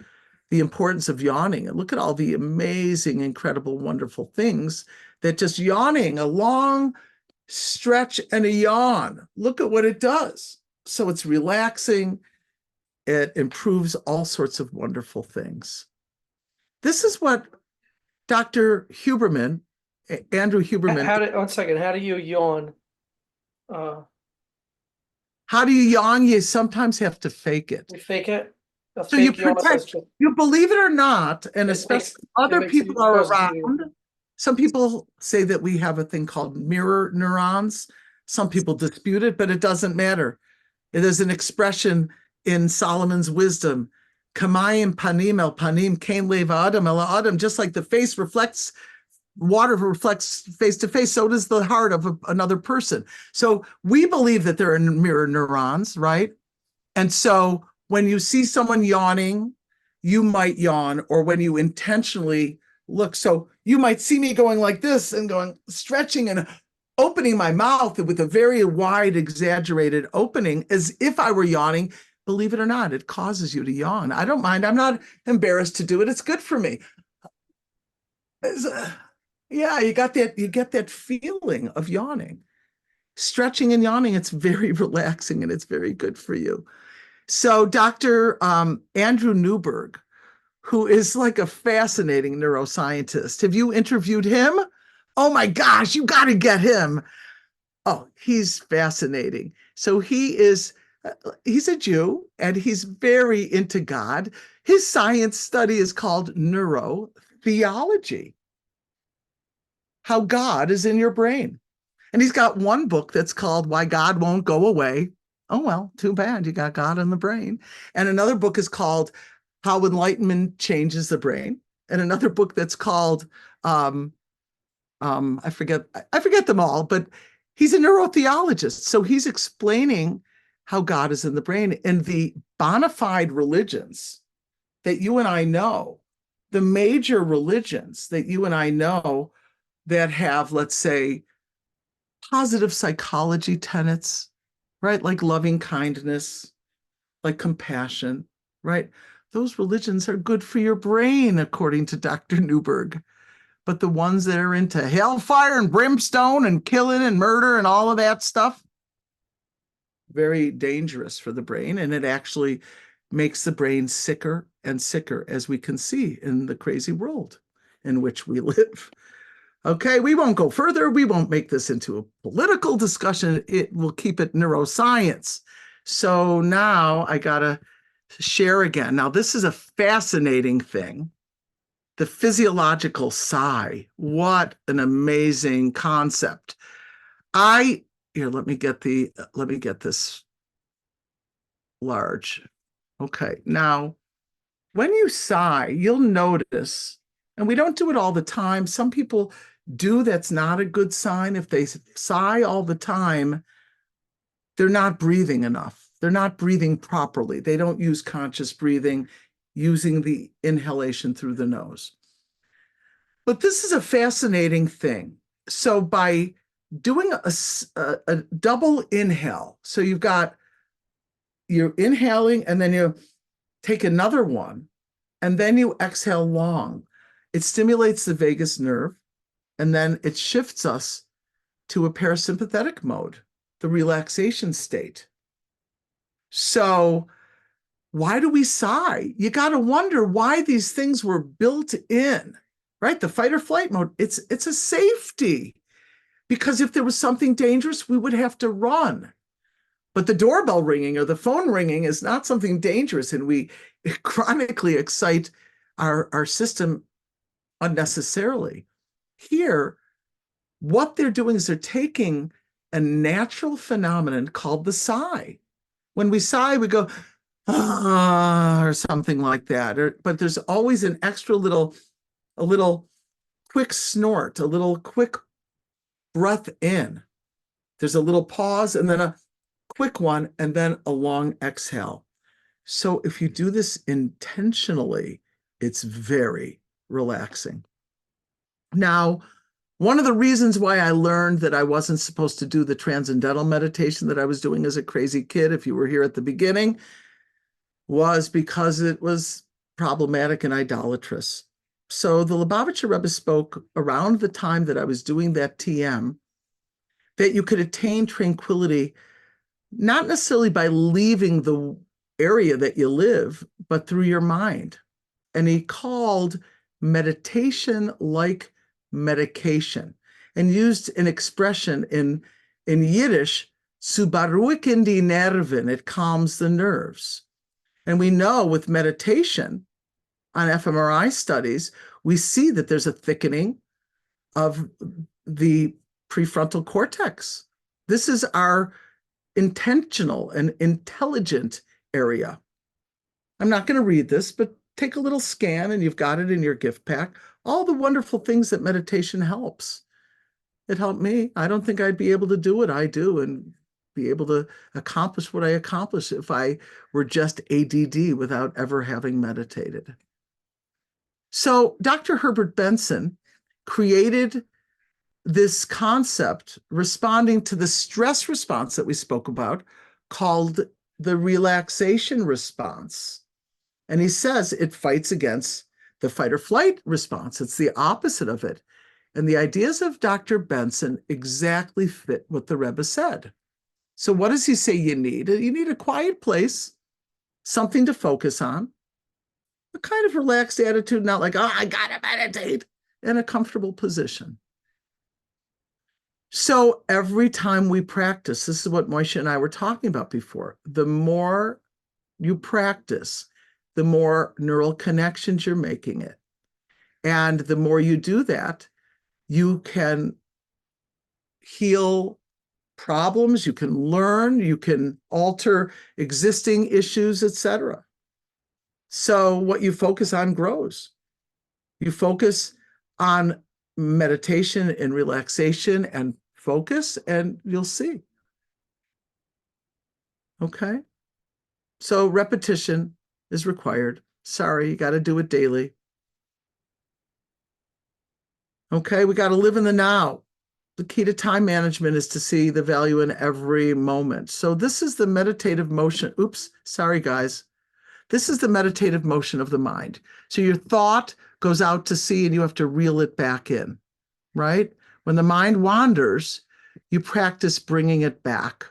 the importance of yawning. And look at all the amazing, incredible, wonderful things that just yawning, a long stretch and a yawn, look at what it does. So it's relaxing. It improves all sorts of wonderful things. This is what Dr. Andrew Huberman. One second. How do you yawn? How do you yawn? You sometimes have to fake it. You fake it? So you protect, you believe it or not, and especially other people are around. Some people say that we have a thing called mirror neurons. Some people dispute it, but it doesn't matter. There's an expression in Solomon's wisdom, Kamayim panim el panim, kain leva adam el adam, just like the face reflects, water reflects face to face, so does the heart of another person. So we believe that there are mirror neurons, right? And so when you see someone yawning, you might yawn, or when you intentionally look. So you might see me going like this and going, stretching and opening my mouth with a very wide, exaggerated opening as if I were yawning. Believe it or not, it causes you to yawn. I don't mind. I'm not embarrassed to do it. It's good for me. Yeah, you get that feeling of yawning. Stretching and yawning, it's very relaxing and it's very good for you. So Dr. Andrew Newberg, who is like a fascinating neuroscientist. Have you interviewed him? Oh my gosh, you got to get him. Oh, he's fascinating. So he's a Jew and he's very into God. His science study is called neurotheology, how God is in your brain. And he's got one book that's called Why God Won't Go Away. Oh, well, too bad. You got God in the brain. And another book is called How Enlightenment Changes the Brain. And another book that's called, I forget them all, but he's a neurotheologist. So he's explaining how God is in the brain. And the bona fide religions that you and I know, the major religions that you and I know that have, let's say, positive psychology tenets, right? Like loving kindness, like compassion, right? Those religions are good for your brain, according to Dr. Newberg. But the ones that are into hellfire and brimstone and killing and murder and all of that stuff, very dangerous for the brain. And it actually makes the brain sicker and sicker, as we can see in the crazy world in which we live. Okay, we won't go further. We won't make this into a political discussion. It will keep it neuroscience. So now I got to share again. Now, this is a fascinating thing. The physiological sigh. What an amazing concept. Let me get this large. Okay. Now, when you sigh, you'll notice, and we don't do it all the time. Some people do. That's not a good sign. If they sigh all the time, they're not breathing enough. They're not breathing properly. They don't use conscious breathing, using the inhalation through the nose. But this is a fascinating thing. So by doing a double inhale, so you're inhaling and then you take another one and then you exhale long. It stimulates the vagus nerve and then it shifts us to a parasympathetic mode, the relaxation state. So why do we sigh? You got to wonder why these things were built in, right? The fight or flight mode, it's a safety, because if there was something dangerous, we would have to run. But the doorbell ringing or the phone ringing is not something dangerous, and we chronically excite our system unnecessarily. Here, what they're doing is they're taking a natural phenomenon called the sigh. When we sigh, we go, ah, or something like that. But there's always an extra a little quick snort, a little quick breath in. There's a little pause and then a quick one and then a long exhale. So if you do this intentionally, it's very relaxing. Now, one of the reasons why I learned that I wasn't supposed to do the transcendental meditation that I was doing as a crazy kid, if you were here at the beginning, was because it was problematic and idolatrous. So the Lubavitcher Rebbe spoke around the time that I was doing that TM, that you could attain tranquility, not necessarily by leaving the area that you live, but through your mind. And he called meditation like medication, and used an expression in Yiddish, zu beruhigen die Nerven, it calms the nerves. And we know with meditation on fMRI studies, we see that there's a thickening of the prefrontal cortex. This is our intentional and intelligent area. I'm not going to read this, but take a little scan and you've got it in your gift pack. All the wonderful things that meditation helps. It helped me. I don't think I'd be able to do what I do and be able to accomplish what I accomplish if I were just ADD without ever having meditated. So Dr. Herbert Benson created this concept responding to the stress response that we spoke about, called the relaxation response. And he says it fights against the fight or flight response. It's the opposite of it. And the ideas of Dr. Benson exactly fit what the Rebbe said. So what does he say you need? You need a quiet place, something to focus on, a kind of relaxed attitude, not like, oh, I gotta meditate, in a comfortable position. So every time we practice, this is what Moshe and I were talking about before, the more you practice, the more neural connections you're making it. And the more you do that, you can heal problems, you can learn, you can alter existing issues, etc. So what you focus on grows. You focus on meditation and relaxation and focus, and you'll see. Okay? So repetition is required. Sorry, you got to do it daily. Okay, we got to live in the now. the key to time management is to see the value in every moment. So this is the meditative motion. Oops, sorry, guys. This is the meditative motion of the mind. So your thought goes out to sea and you have to reel it back in, right? When the mind wanders, you practice bringing it back.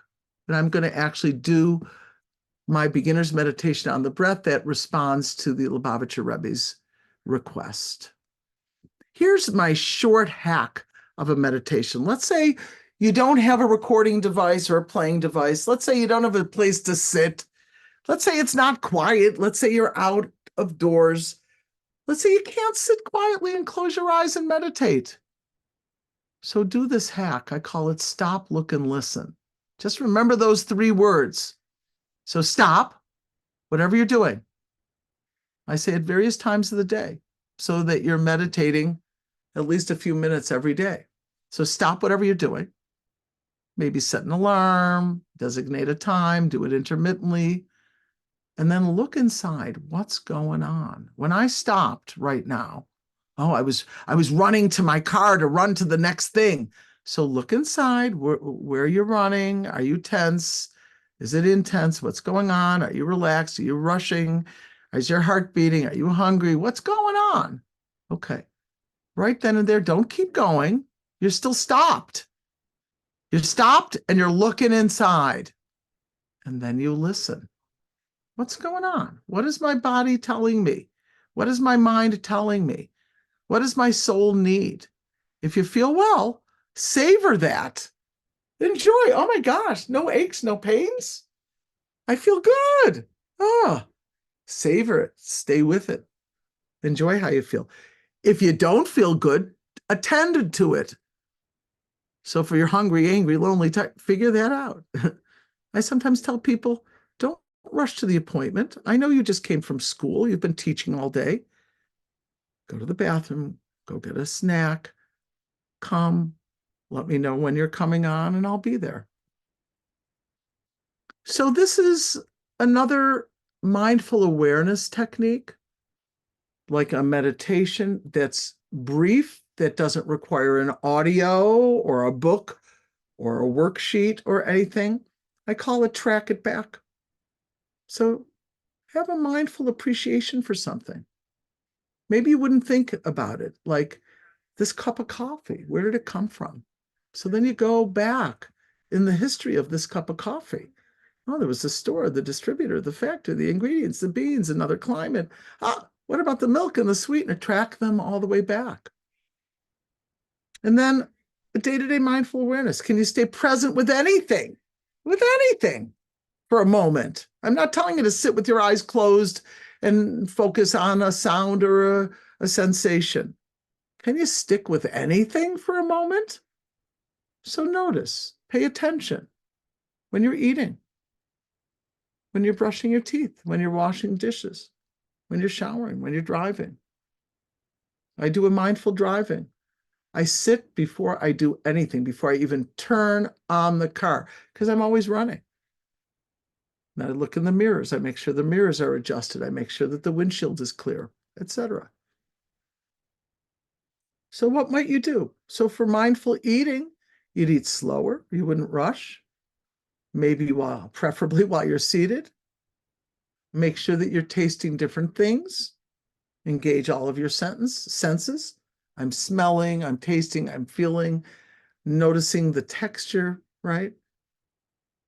And I'm going to actually do my beginner's meditation on the breath that responds to the Lubavitcher Rebbe's request. Here's my short hack of a meditation. Let's say you don't have a recording device or a playing device. Let's say you don't have a place to sit. Let's say it's not quiet. Let's say you're out of doors. Let's say you can't sit quietly and close your eyes and meditate. So do this hack. I call it stop, look, and listen. Just remember those 3 words. So stop, whatever you're doing. I say at various times of the day so that you're meditating at least a few minutes every day. So stop whatever you're doing. Maybe set an alarm, designate a time, do it intermittently, and then look inside. What's going on? When I stopped right now, I was running to my car to run to the next thing. So look inside. Where are you running? Are you tense? Is it intense? What's going on? Are you relaxed? Are you rushing? Is your heart beating? Are you hungry? What's going on? Okay. Right then and there, don't keep going. You're still stopped. You're stopped and you're looking inside. And then you listen. What's going on? What is my body telling me? What is my mind telling me? What does my soul need? If you feel well, savor that. Enjoy. Oh my gosh, no aches, no pains. I feel good. Oh, savor it. Stay with it. Enjoy how you feel. If you don't feel good, attend to it. So if you're hungry, angry, lonely, figure that out. I sometimes tell people, don't rush to the appointment. I know you just came from school. You've been teaching all day. Go to the bathroom, go get a snack, come, let me know when you're coming on and I'll be there. So this is another mindful awareness technique, like a meditation that's brief, that doesn't require an audio or a book or a worksheet or anything. I call it track it back. So have a mindful appreciation for something. Maybe you wouldn't think about it, like this cup of coffee, where did it come from? So then you go back in the history of this cup of coffee. Oh, there was the store, the distributor, the factory, the ingredients, the beans, another climate. What about the milk and the sweetener? Track them all the way back. And then a day-to-day mindful awareness. Can you stay present with anything? With anything for a moment. I'm not telling you to sit with your eyes closed and focus on a sound or a sensation. Can you stick with anything for a moment? So notice, pay attention when you're eating, when you're brushing your teeth, when you're washing dishes, when you're showering, when you're driving. I do a mindful driving. I sit before I do anything, before I even turn on the car, because I'm always running. And I look in the mirrors. I make sure the mirrors are adjusted. I make sure that the windshield is clear, etc. So what might you do? So for mindful eating, you'd eat slower. You wouldn't rush. Maybe preferably while you're seated. Make sure that you're tasting different things. Engage all of your senses. I'm smelling, I'm tasting, I'm feeling, noticing the texture, right?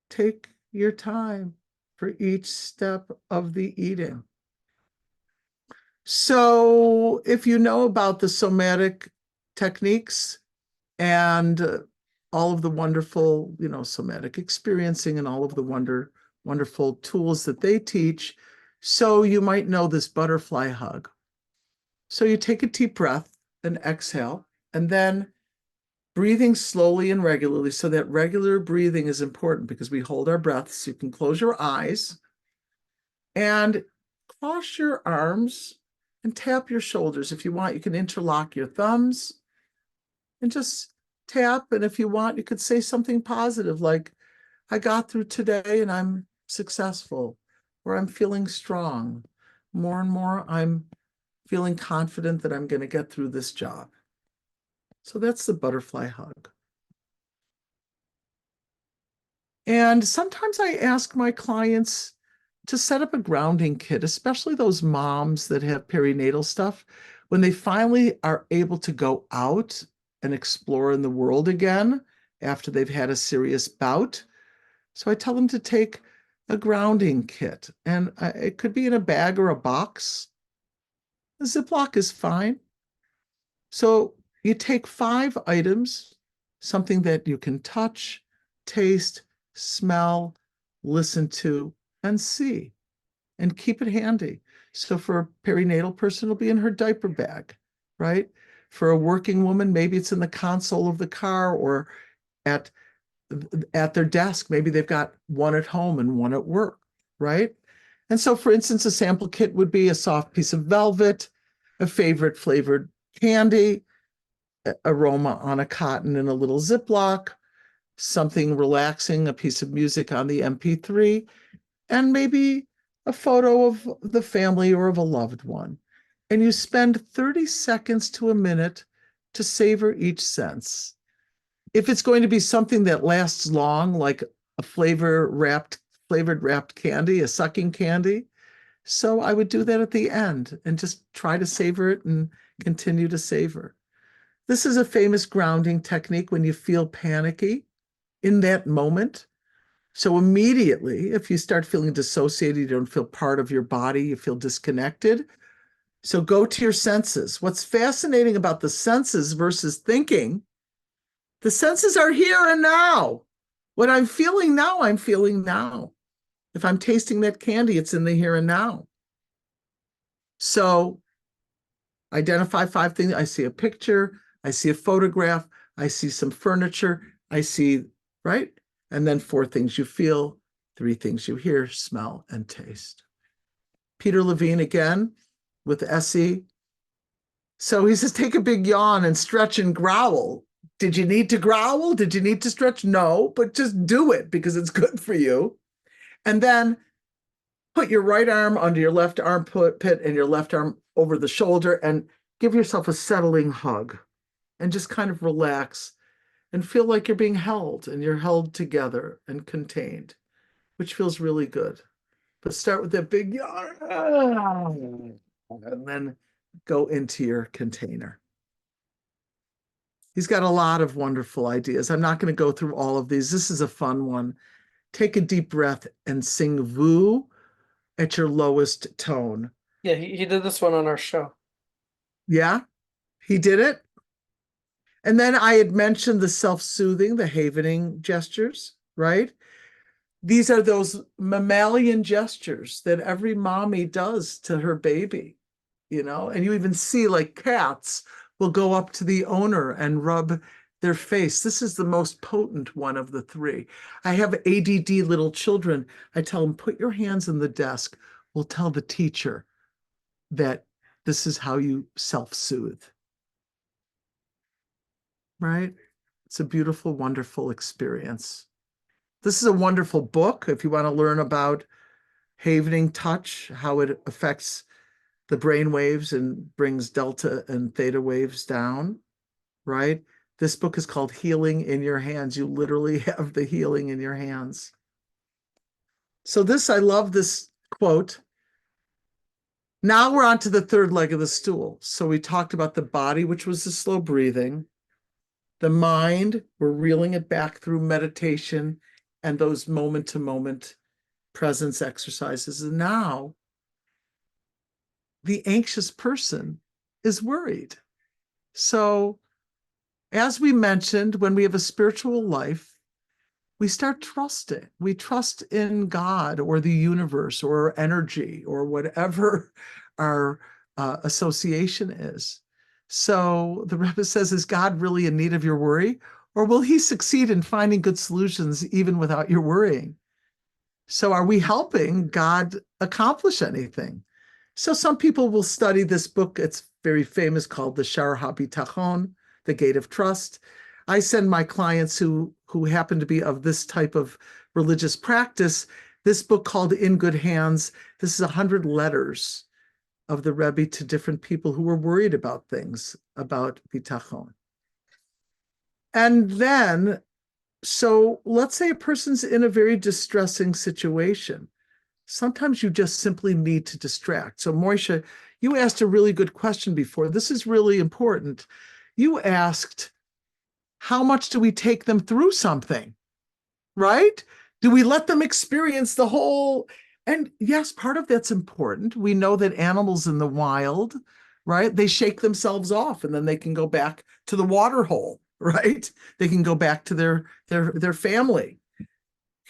Take your time for each step of the eating. So if you know about the somatic techniques and all of the wonderful, somatic experiencing and all of the wonderful tools that they teach, so you might know this butterfly hug. So you take a deep breath and exhale, and then breathing slowly and regularly. So that regular breathing is important because we hold our breath. So you can close your eyes and cross your arms and tap your shoulders. If you want, you can interlock your thumbs and just tap. And if you want, you could say something positive like, I got through today and I'm successful, or I'm feeling strong. More and more, I'm feeling confident that I'm going to get through this job. So that's the butterfly hug. And sometimes I ask my clients to set up a grounding kit, especially those moms that have perinatal stuff, when they finally are able to go out and explore in the world again after they've had a serious bout. So I tell them to take a grounding kit, and it could be in a bag or a box. A Ziploc is fine. So you take 5 items, something that you can touch, taste, smell, listen to, and see, and keep it handy. So for a perinatal person, it'll be in her diaper bag, right? For a working woman, maybe it's in the console of the car or at at their desk. Maybe they've got one at home and one at work, right? And so, for instance, a sample kit would be a soft piece of velvet, a favorite flavored candy, aroma on a cotton in a little Ziploc, something relaxing, a piece of music on the MP3, and maybe a photo of the family or of a loved one. And you spend 30 seconds to a minute to savor each sense. If it's going to be something that lasts long, like a flavored wrapped candy, a sucking candy, so I would do that at the end and just try to savor it and continue to savor. This is a famous grounding technique when you feel panicky in that moment. So immediately, if you start feeling dissociated, you don't feel part of your body, you feel disconnected. So go to your senses. What's fascinating about the senses versus thinking, the senses are here and now. What I'm feeling now, I'm feeling now. If I'm tasting that candy, it's in the here and now. So identify 5 things. I see a picture, I see a photograph, I see some furniture, I see, right? And then 4 things you feel, 3 things you hear, smell, and taste. Peter Levine again with Essie. So he says, take a big yawn and stretch and growl. Did you need to growl? Did you need to stretch? No, but just do it because it's good for you. And then put your right arm under your left armpit and your left arm over the shoulder and give yourself a settling hug and just kind of relax and feel like you're being held and you're held together and contained, which feels really good. But start with that big yawn and then go into your container. He's got a lot of wonderful ideas. I'm not going to go through all of these. This is a fun one. Take a deep breath and sing Voo at your lowest tone. Yeah, he did this one on our show. Yeah, he did it. And then I had mentioned the self-soothing, the havening gestures, right? These are those mammalian gestures that every mommy does to her baby, and you even see like cats will go up to the owner and rub their face. This is the most potent one of the 3. I have ADD little children. I tell them, put your hands in the desk. We'll tell the teacher that this is how you self-soothe, right? It's a beautiful, wonderful experience. This is a wonderful book if you want to learn about havening touch, how it affects the brain waves and brings delta and theta waves down, right? This book is called Healing in Your Hands. You literally have the healing in your hands. So I love this quote. Now we're on to the 3rd leg of the stool. So we talked about the body, which was the slow breathing. The mind, we're reeling it back through meditation and those moment-to-moment presence exercises. And now the anxious person is worried. So as we mentioned, when we have a spiritual life, we start trusting. We trust in God or the universe or energy or whatever our association is. So the Rebbe says, is God really in need of your worry? Or will he succeed in finding good solutions even without your worrying? So are we helping God accomplish anything? So some people will study this book. It's very famous, called the Shar HaBitachon, the Gate of Trust. I send my clients who happen to be of this type of religious practice this book called In Good Hands. This is 100 letters of the Rebbe to different people who were worried about things, about bitachon. And then So let's say a person's in a very distressing situation. Sometimes you just simply need to distract. So, Moisha, you asked a really good question before. This is really important. You asked, how much do we take them through something, right? Do we let them experience the whole? And yes, part of that's important. We know that animals in the wild, right, they shake themselves off and then they can go back to the water hole, right? They can go back to their family.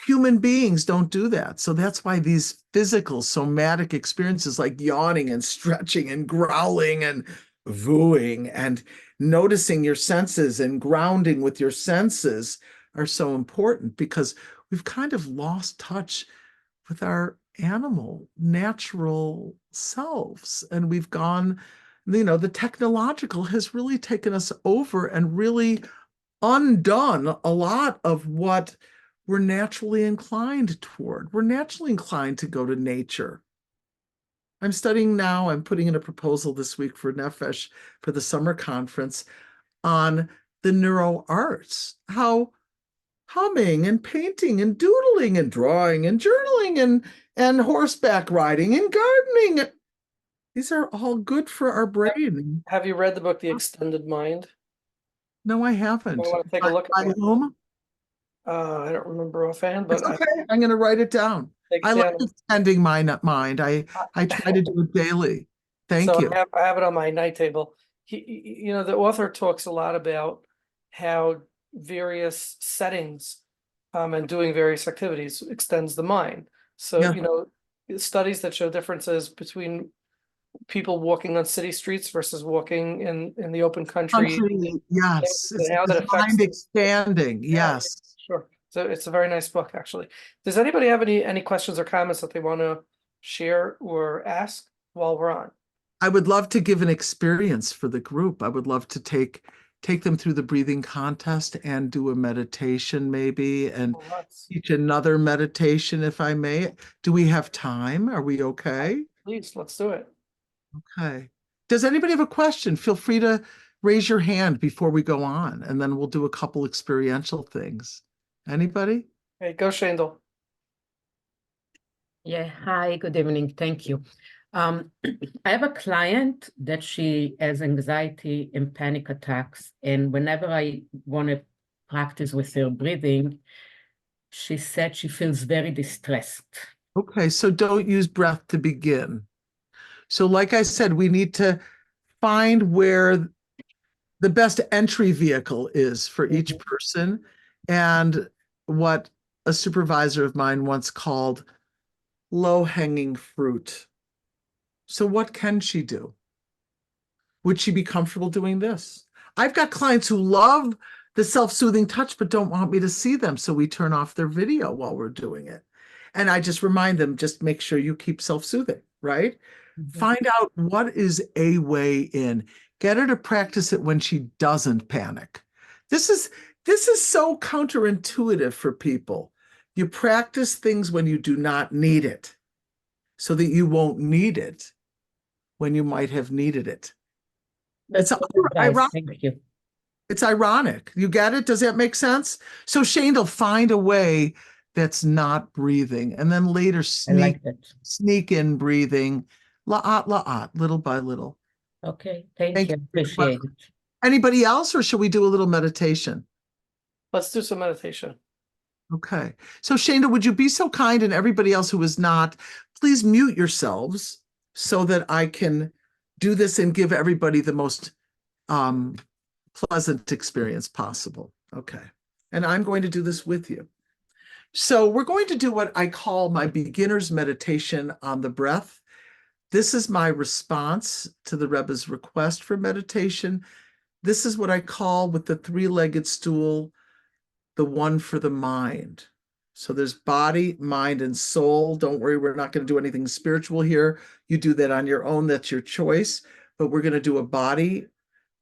Human beings don't do that. So that's why these physical somatic experiences like yawning and stretching and growling and vooing and noticing your senses and grounding with your senses are so important because we've kind of lost touch with our animal natural selves, and we've gone, the technological has really taken us over and really undone a lot of what we're naturally inclined toward. We're naturally inclined to go to nature. I'm studying now, I'm putting in a proposal this week for Nefesh for the summer conference on the neuro arts, how humming and painting and doodling and drawing and journaling and horseback riding and gardening. These are all good for our brain. Have you read the book The Extended Mind? No, I I haven't. want to take a look By at it. whom? I don't remember offhand, It's but I okay. I'm going to write it down. take I it like down. extending my mind. I try to do it daily. Thank So you. I have it on my night table. The author talks a lot about how various settings and doing various activities extends the mind. So, Yeah. studies that show differences between people walking on city streets versus walking in the open country, Country, yes. It's and how that the affects mind them. expanding. Yeah, Yes. sure. So it's a very nice book, actually. Does anybody have any questions or comments that they want to share or ask while we're on? I would love to give an experience for the group. I would love to take them through the breathing contest and do a meditation maybe and Well, teach another meditation if I may. Do we have time? Are we okay? please, let's do it. Okay. Does anybody have a question? Feel free to raise your hand before we go on, and then we'll do a couple experiential things. Anybody? Okay, go Shandel. Yeah, hi, good evening. Thank you. I have a client that she has anxiety and panic attacks, and whenever I want to practice with her breathing, she said she feels very distressed. Okay, so don't use breath to begin. So, like I said, we need to find where the best entry vehicle is for each person, and what a supervisor of mine once called low-hanging fruit. So, what can she do? Would she be comfortable doing this? I've got clients who love the self-soothing touch, but don't want me to see them. So we turn off their video while we're doing it. And I just remind them, just make sure you keep self-soothing, right? Find out what is a way in. Get her to practice it when she doesn't panic. This is so counterintuitive for people. You practice things when you do not need it, so that you won't need it when you might have needed it. That's It's good advice. ironic. Thank you. It's ironic. You get it? Does that make sense? So Shane will find a way that's not breathing, and then later I like that. sneak in breathing, la'at, little by little. Okay, thank Thank you. you. Appreciate it. Anybody else, or should we do a little meditation? Let's do some meditation. Okay. So Shane, would you be so kind, and everybody else who is not, please mute yourselves so that I can do this and give everybody the most pleasant experience possible. Okay. And I'm going to do this with you. So we're going to do what I call my beginner's meditation on the breath. This is my response to the Rebbe's request for meditation. This is what I call, with the three-legged stool, the one for the mind. So there's body, mind, and soul. Don't worry, we're not going to do anything spiritual here. You do that on your own. That's your choice. But we're going to do a body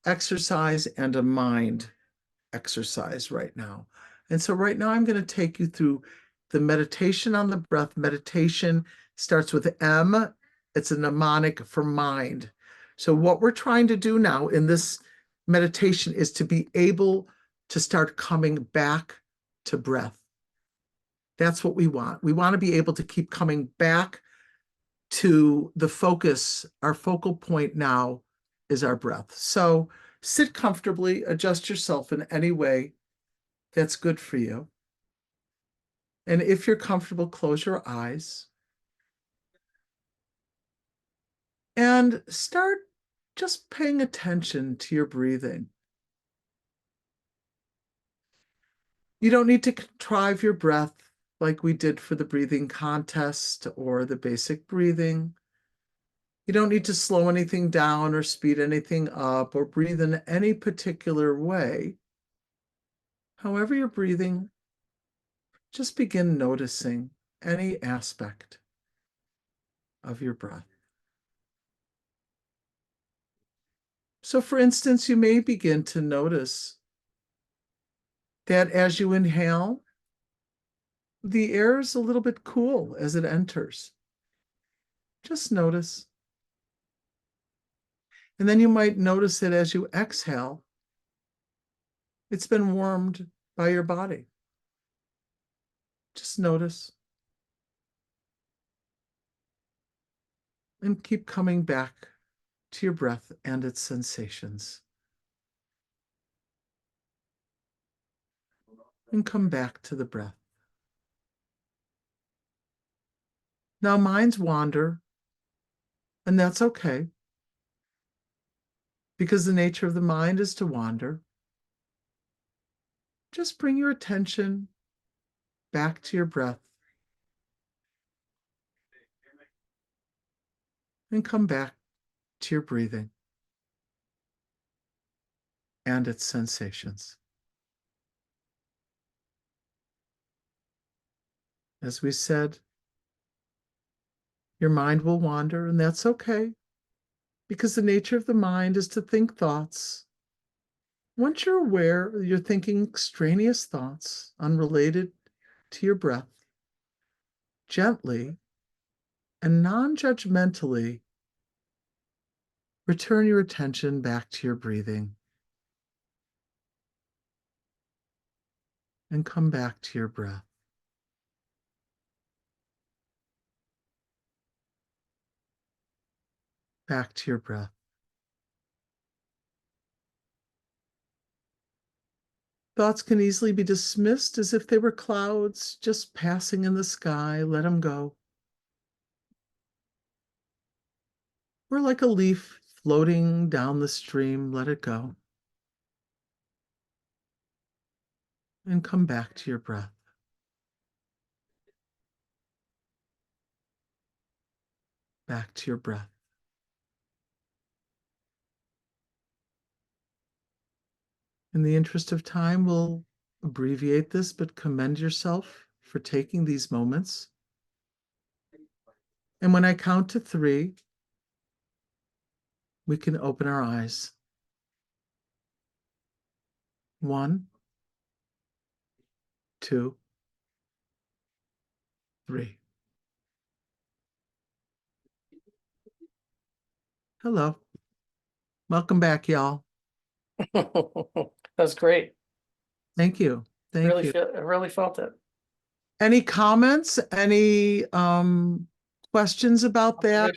exercise and a mind exercise right now. And so right now I'm going to take you through the meditation on the breath. Meditation starts with M. It's a mnemonic for mind. So what we're trying to do now in this meditation is to be able to start coming back to breath. That's what we want. We want to be able to keep coming back to the focus. Our focal point now is our breath. So sit comfortably, adjust yourself in any way that's good for you. And if you're comfortable, close your eyes and start just paying attention to your breathing. You don't need to contrive your breath like we did for the breathing contest or the basic breathing. You don't need to slow anything down or speed anything up or breathe in any particular way. However you're breathing, just begin noticing any aspect of your breath. So, for instance, you may begin to notice that as you inhale, the air is a little bit cool as it enters. Just notice. And then you might notice that as you exhale, it's been warmed by your body. Just notice. And keep coming back to your breath and its sensations. And come back to the breath. Now, minds wander, and that's okay, because the nature of the mind is to wander. Just bring your attention back to your breath and come back to your breathing and its sensations. As we said, your mind will wander, and that's okay, because the nature of the mind is to think thoughts. Once you're aware you're thinking extraneous thoughts unrelated to your breath, gently and non-judgmentally return your attention back to your breathing and come back to your breath. Back to your breath. Thoughts can easily be dismissed as if they were clouds just passing in the sky. Let them go. Or like a leaf floating down the stream, let it go. And come back to your breath. Back to your breath. In the interest of time, we'll abbreviate this, but commend yourself for taking these moments. And when I count to 3, we can open our eyes. 1, 2, 3. Hello. Welcome back, y'all. That was great. Thank you. Thank you. I really felt it. Any comments? Any questions about that?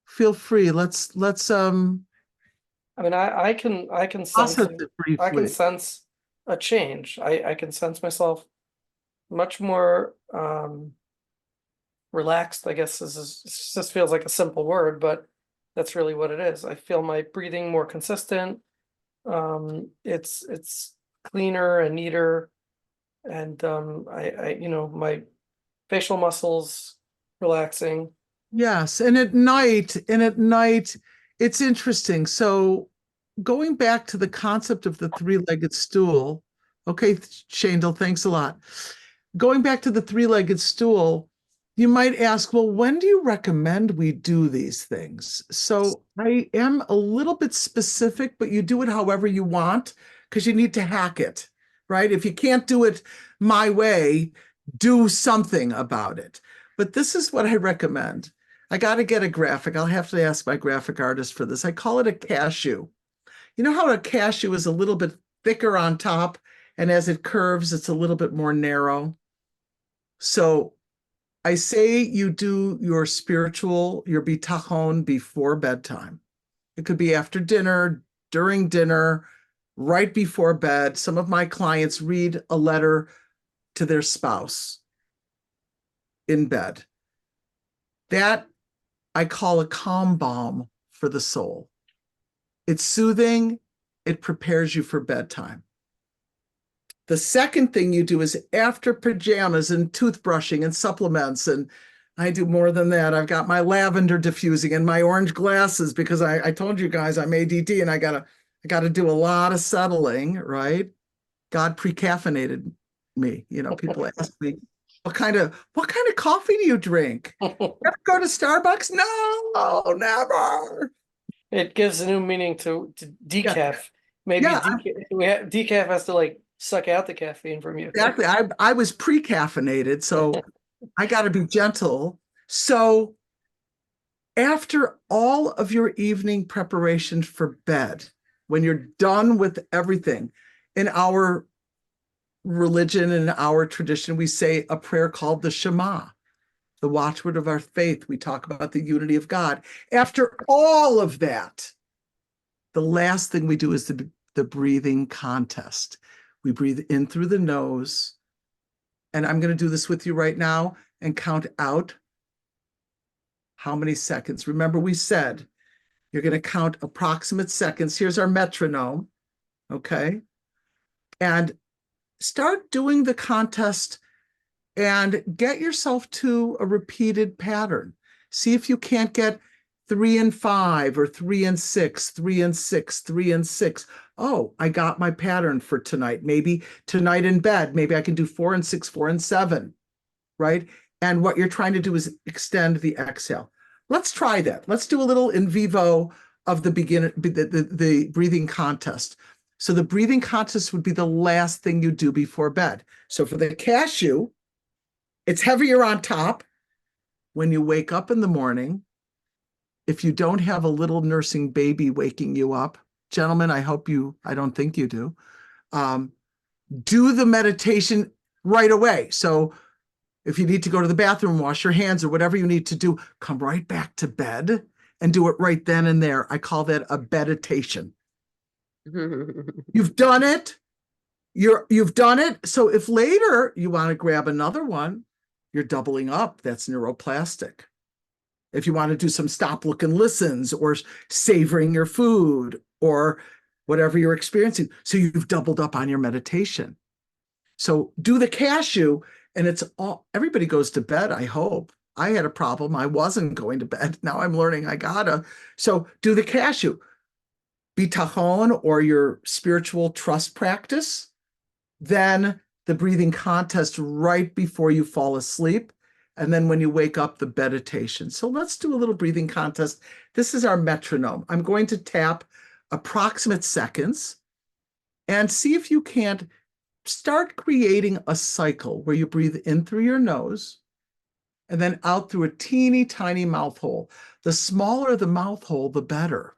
Feel free. Let's I mean, I can sense process it I can briefly. sense a change. I can sense myself much more relaxed. I guess this feels like a simple word, but that's really what it is. I feel my breathing more consistent. It's cleaner and neater, and I my facial muscles relaxing. Yes, and at night, it's interesting. So going back to the concept of the three-legged stool, okay, Shandel, thanks a lot. Going back to the three-legged stool, you might ask, well, when do you recommend we do these things? So I am a little bit specific, but you do it however you want, because you need to hack it, right? If you can't do it my way, do something about it. But this is what I recommend. I got to get a graphic. I'll have to ask my graphic artist for this. I call it a cashew. You know how a cashew is a little bit thicker on top And as it curves, it's a little bit more narrow. So I say you do your spiritual, your bitachon before bedtime. It could be after dinner, during dinner, right before bed. Some of my clients read a letter to their spouse in bed. That I call a calm balm for the soul. It's soothing. It prepares you for bedtime. The second thing you do is after pajamas and toothbrushing and supplements, and I do more than that. I've got my lavender diffusing and my orange glasses because I told you guys I'm ADD and I gotta do a lot of settling, right? God pre-caffeinated me. You know, people ask me, what kind of coffee do you drink? Ever go to Starbucks? No, never. It gives a new meaning to decaf. Yeah. Maybe Yeah. decaf has to like suck out the caffeine from you. Exactly. I was pre-caffeinated, so I got to be gentle. So after all of your evening preparation for bed, when you're done with everything, in our religion and our tradition, we say a prayer called the Shema, the watchword of our faith. We talk about the unity of God. After all of that, the last thing we do is the breathing contest. We breathe in through the nose. And I'm going to do this with you right now and count out how many seconds. Remember, we said you're going to count approximate seconds. Here's our metronome. Okay. And start doing the contest and get yourself to a repeated pattern. See if you can't get 3 and 5 or 3 and 6, 3 and 6, 3 and 6. Oh, I got my pattern for tonight. Maybe tonight in bed, maybe I can do 4 and 6, 4 and 7, right? And what you're trying to do is extend the exhale. Let's try that. Let's do a little in vivo of the breathing contest. So the breathing contest would be the last thing you do before bed. So for the cashew, it's heavier on top. When you wake up in the morning, if you don't have a little nursing baby waking you up, gentlemen, I don't think you do, do the meditation right away. So if you need to go to the bathroom, wash your hands or whatever you need to do, come right back to bed and do it right then and there. I call that a beditation. You've done it. You've done it. So if later you want to grab another one, you're doubling up. That's neuroplastic. If you want to do some stop, look, and listens or savoring your food or whatever you're experiencing. So you've doubled up on your meditation. So do the cashew, and it's all, everybody goes to bed, I hope. I had a problem. I wasn't going to bed. Now I'm learning I gotta. So do the cashew. Bitachon, or your spiritual trust practice. Then the breathing contest right before you fall asleep. And then when you wake up, the meditation. So let's do a little breathing contest. This is our metronome. I'm going to tap approximate seconds and see if you can't start creating a cycle where you breathe in through your nose and then out through a teeny tiny mouth hole. The smaller the mouth hole, the better,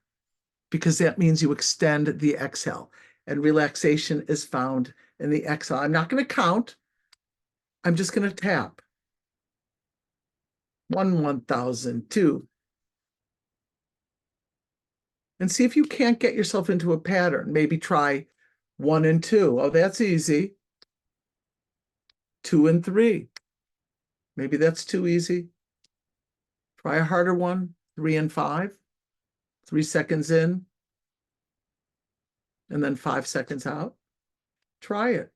because that means you extend the exhale, and relaxation is found in the exhale. I'm not going to count. I'm just going to tap. 1,000, 2. And see if you can't get yourself into a pattern. Maybe try 1 and 2. Oh, that's easy. 2 and 3. Maybe that's too easy. Try a harder one. 3 and 5. 3 seconds in. And then 5 seconds out. Try it.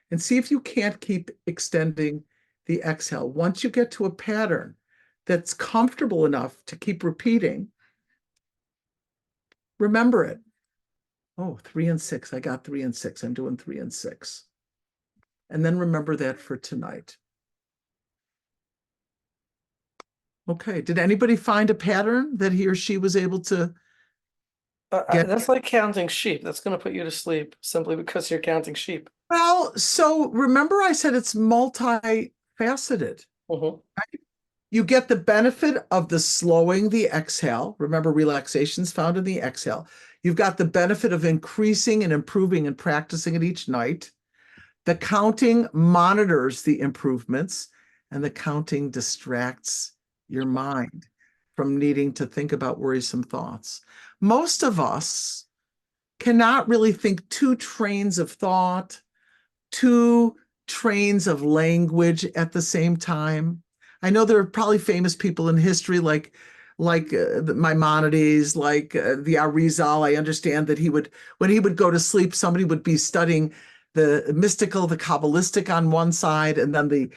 And see if you can't keep extending the exhale. Once you get to a pattern that's comfortable enough to keep repeating, remember it. Oh, 3 and 6. I got 3 and 6. I'm doing 3 and 6. And then remember that for tonight. Okay. Did anybody find a pattern that he or she was able to get? That's like counting sheep. That's going to put you to sleep simply because you're counting sheep. Well, so remember I said it's multifaceted. You get the benefit of the slowing the exhale. Remember, relaxation is found in the exhale. You've got the benefit of increasing and improving and practicing it each night. The counting monitors the improvements, and the counting distracts your mind from needing to think about worrisome thoughts. Most of us cannot really think two trains of thought, two trains of language at the same time. I know there are probably famous people in history like Maimonides, like the Arizal. I understand that when he would go to sleep, somebody would be studying the mystical, the Kabbalistic on one side, and then the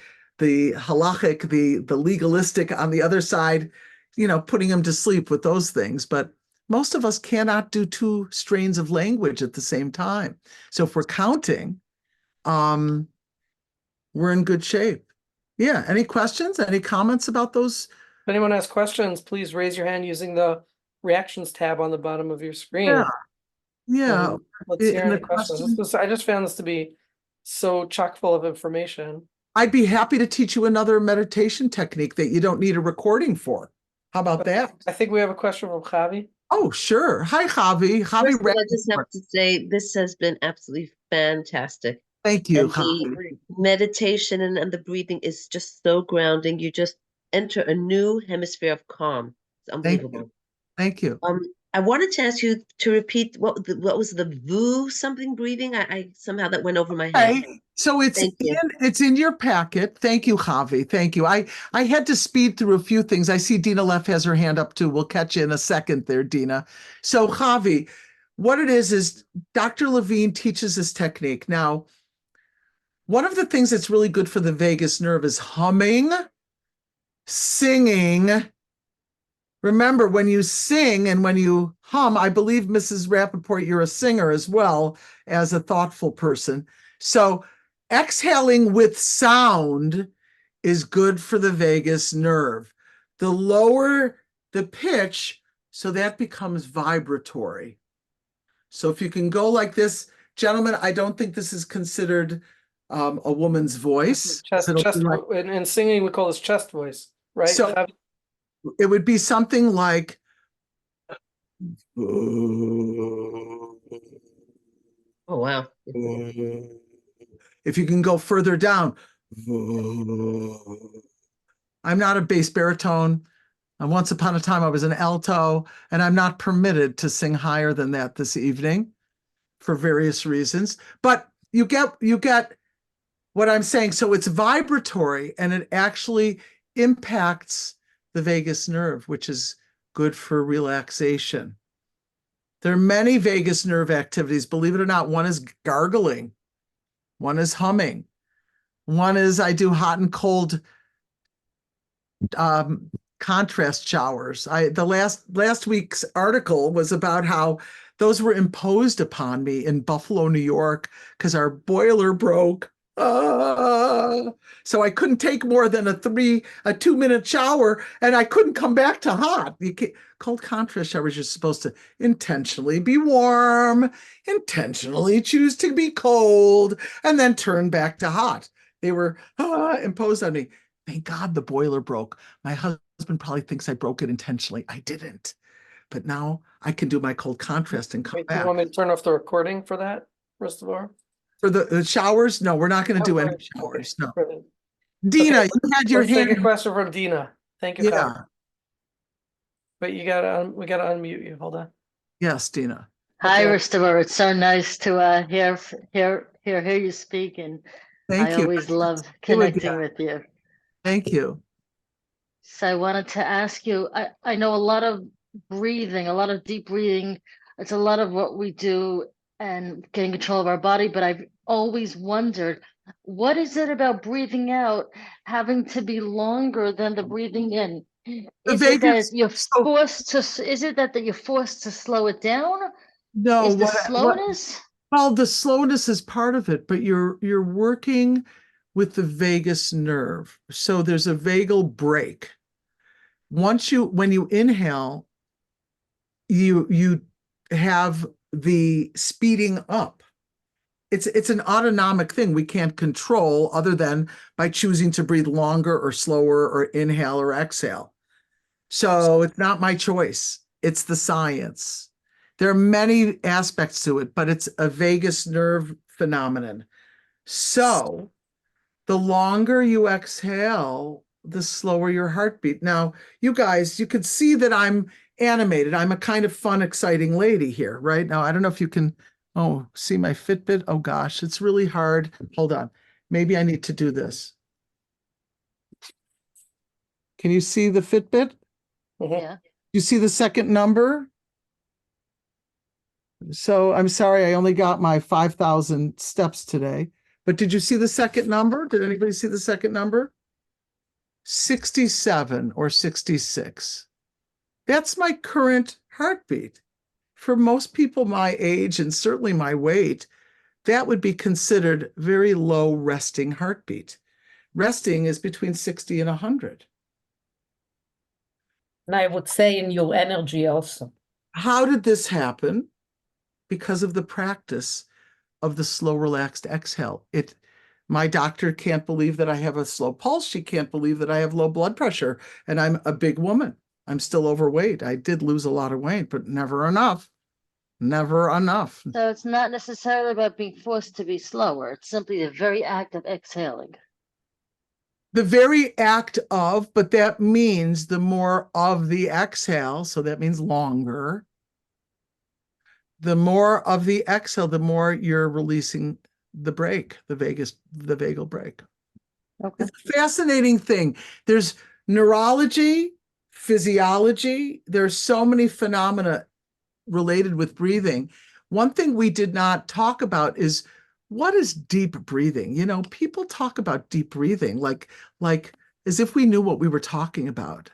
halachic, the legalistic on the other side, putting him to sleep with those things. But most of us cannot do two strains of language at the same time. So if we're counting, we're in good shape. Yeah. Any questions? Any comments about those? If anyone has questions, please raise your hand using the reactions tab on the bottom of your screen. Yeah. Yeah. Let's hear In the any questions. question- I just found this to be so chock full of information. I'd be happy to teach you another meditation technique that you don't need a recording for. How about that? I think we have a question from Javi. Oh, sure. Hi, Javi. First of all, I just have to say this has been absolutely fantastic. Thank you, And the Javi. meditation and the breathing is just so grounding. You just enter a new hemisphere of calm. It's unbelievable. Thank you. I wanted to ask you to repeat what was the VU something breathing? I somehow that went over my head. Okay. So Thank you. it's in your packet. Thank you, Javi. Thank you. I had to speed through a few things. I see Dina Leff has her hand up too. We'll catch you in a second there, Dina. So Javi, what it is Dr. Levine teaches this technique. Now, one of the things that's really good for the vagus nerve is humming, singing. Remember, when you sing and when you hum, I believe, Mrs. Rappaport, you're a singer as well as a thoughtful person. So exhaling with sound is good for the vagus nerve. The lower the pitch, so that becomes vibratory. So if you can go like this, gentlemen, I don't think this is considered a woman's voice. In singing, we call this chest voice, right? So it would be something like, Oh wow. if you can go further down, I'm not a bass baritone. And once upon a time I was an alto, and I'm not permitted to sing higher than that this evening for various reasons. But you get what I'm saying. So it's vibratory, and it actually impacts the vagus nerve, which is good for relaxation. There are many vagus nerve activities. Believe it or not, one is gargling, one is humming, one is I do hot and cold contrast showers. The last week's article was about how those were imposed upon me in Buffalo, New York, because our boiler broke. So I couldn't take more than a 2-minute shower, and I couldn't come back to hot. Cold contrast showers, you're supposed to intentionally be warm, intentionally choose to be cold, and then turn back to hot. They were imposed on me. Thank God the boiler broke. My husband probably thinks I broke it intentionally. I didn't. But now I can do my cold contrast and come Wait, do back. you want me to turn off the recording for that, first of all? For the showers? No, we're not going to do any Okay. showers. No. Brilliant. Dina, Okay, you had your Let's take hand. a question from Dina. Thank you, Kyle. Yeah. But we gotta unmute you. Hold on. Yes, Dina. Hi, Okay. Christopher. It's so nice to hear you speak, and Thank I you. always love You connecting again. with you. Thank you. So I wanted to ask you, I know a lot of breathing, a lot of deep breathing. It's a lot of what we do and getting control of our body, but I've always wondered, what is it about breathing out having to be longer than the breathing in? The Is it that vagus- you're so- forced to, is it that you're forced to slow it down? No, Is the what slowness? well, the slowness is part of it, but you're working with the vagus nerve. So there's a vagal break. When you inhale, you have the speeding up. It's an autonomic thing we can't control other than by choosing to breathe longer or slower or inhale or exhale. So it's not my choice. It's the science. There are many aspects to it, but it's a vagus nerve phenomenon. So the longer you exhale, the slower your heartbeat. Now, you guys, you could see that I'm animated. I'm a kind of fun, exciting lady here, right? Now, I don't know if you can, see my Fitbit. Oh gosh, it's really hard. Hold on. Maybe I need to do this. Can you see the Fitbit? Yeah. You see the second number? So I'm sorry, I only got my 5,000 steps today. But did you see the second number? Did anybody see the second number? 67 or 66. That's my current heartbeat. For most people my age and certainly my weight, that would be considered very low resting heartbeat. Resting is between 60 and 100. And I would say in your energy also. How did this happen? Because of the practice of the slow, relaxed exhale. My doctor can't believe that I have a slow pulse. She can't believe that I have low blood pressure. And I'm a big woman. I'm still overweight. I did lose a lot of weight, but never enough. Never enough. So it's not necessarily about being forced to be slower. It's simply the very act of exhaling. The very act of, but that means the more of the exhale, so that means longer. The more of the exhale, the more you're releasing the brake, the vagal brake. Okay. It's a fascinating thing. There's neurology, physiology. There's so many phenomena related with breathing. One thing we did not talk about is what is deep breathing? You know, people talk about deep breathing like as if we knew what we were talking about.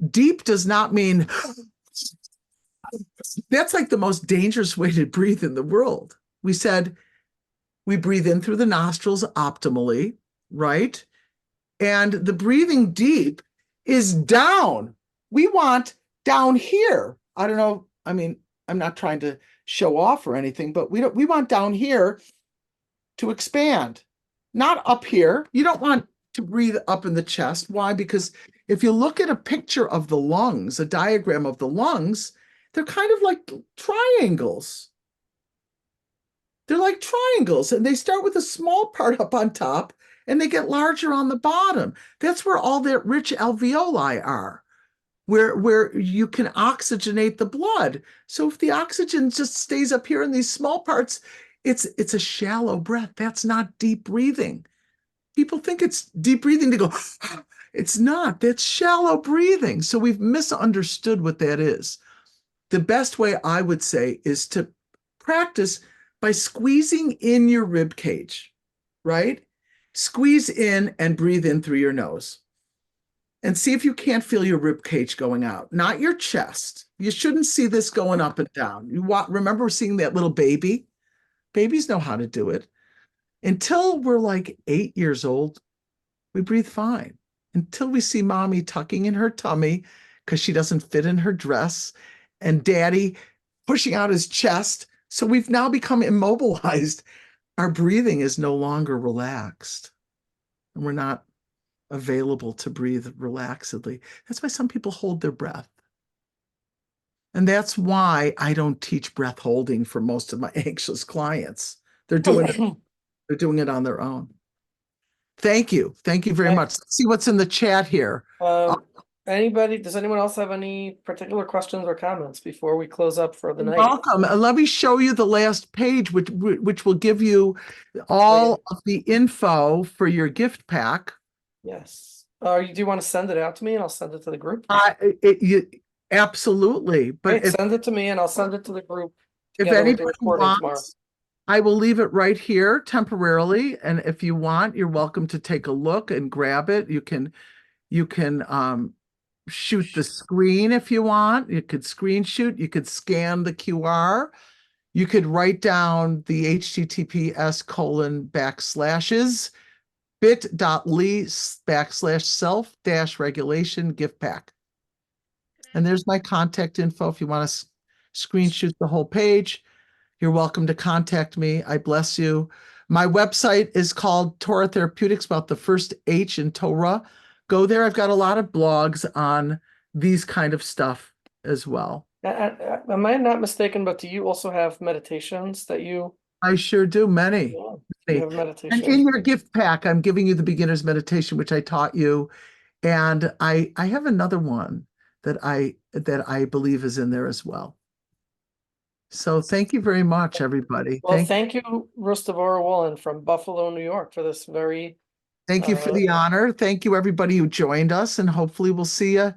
Deep does not mean that's like the most dangerous way to breathe in the world. We said we breathe in through the nostrils optimally, right? And the breathing deep is down. We want down here. I don't know. I mean, I'm not trying to show off or anything, but we want down here to expand, not up here. You don't want to breathe up in the chest. Why? Because if you look at a picture of the lungs, a diagram of the lungs, they're kind of like triangles. They're like triangles, and they start with a small part up on top, and they get larger on the bottom. That's where all that rich alveoli are, where you can oxygenate the blood. So if the oxygen just stays up here in these small parts, it's a shallow breath. That's not deep breathing. People think it's deep breathing to go, it's not. That's shallow breathing. So we've misunderstood what that is. The best way I would say is to practice by squeezing in your rib cage, right? Squeeze in and breathe in through your nose. And see if you can't feel your rib cage going out, not your chest. You shouldn't see this going up and down. Remember seeing that little baby? Babies know how to do it. Until we're like 8 years old, we breathe fine. Until we see mommy tucking in her tummy because she doesn't fit in her dress and daddy pushing out his chest. So we've now become immobilized. Our breathing is no longer relaxed. And we're not available to breathe relaxedly. That's why some people hold their breath. And that's why I don't teach breath holding for most of my anxious clients. They're doing it on their own. Thank you. Thank you very much. Let's see what's in the chat here. Does anyone else have any particular questions or comments before we close up for the night? Welcome. Let me show you the last page, which will give you all of the info for your gift pack. Yes. Do you want to send it out to me and I'll send it to the group? Absolutely. But Great, send it to me and I'll send it to the group. If anybody wants, I will leave it right here temporarily. And if you want, you're welcome to take a look and grab it. You can shoot the screen if you want. You could screen shoot. You could scan the QR. You could write down the https:// bit.ly/self-regulation gift pack. And there's my contact info. If you want to screen shoot the whole page, you're welcome to contact me. I bless you. My website is called Torah Therapeutics, about the first H in Torah. Go there. I've got a lot of blogs on these kind of stuff as well. Am I not mistaken, but do you also have meditations that you? I sure do. Many. You have And meditation. in your gift pack, I'm giving you the beginner's meditation, which I taught you. And I have another one that I believe is in there as well. So thank you very much, everybody. Well, thank you, Devorah Wallen from Buffalo, New York, for this very Thank you for the honor. Thank you, everybody who joined us, and hopefully we'll see you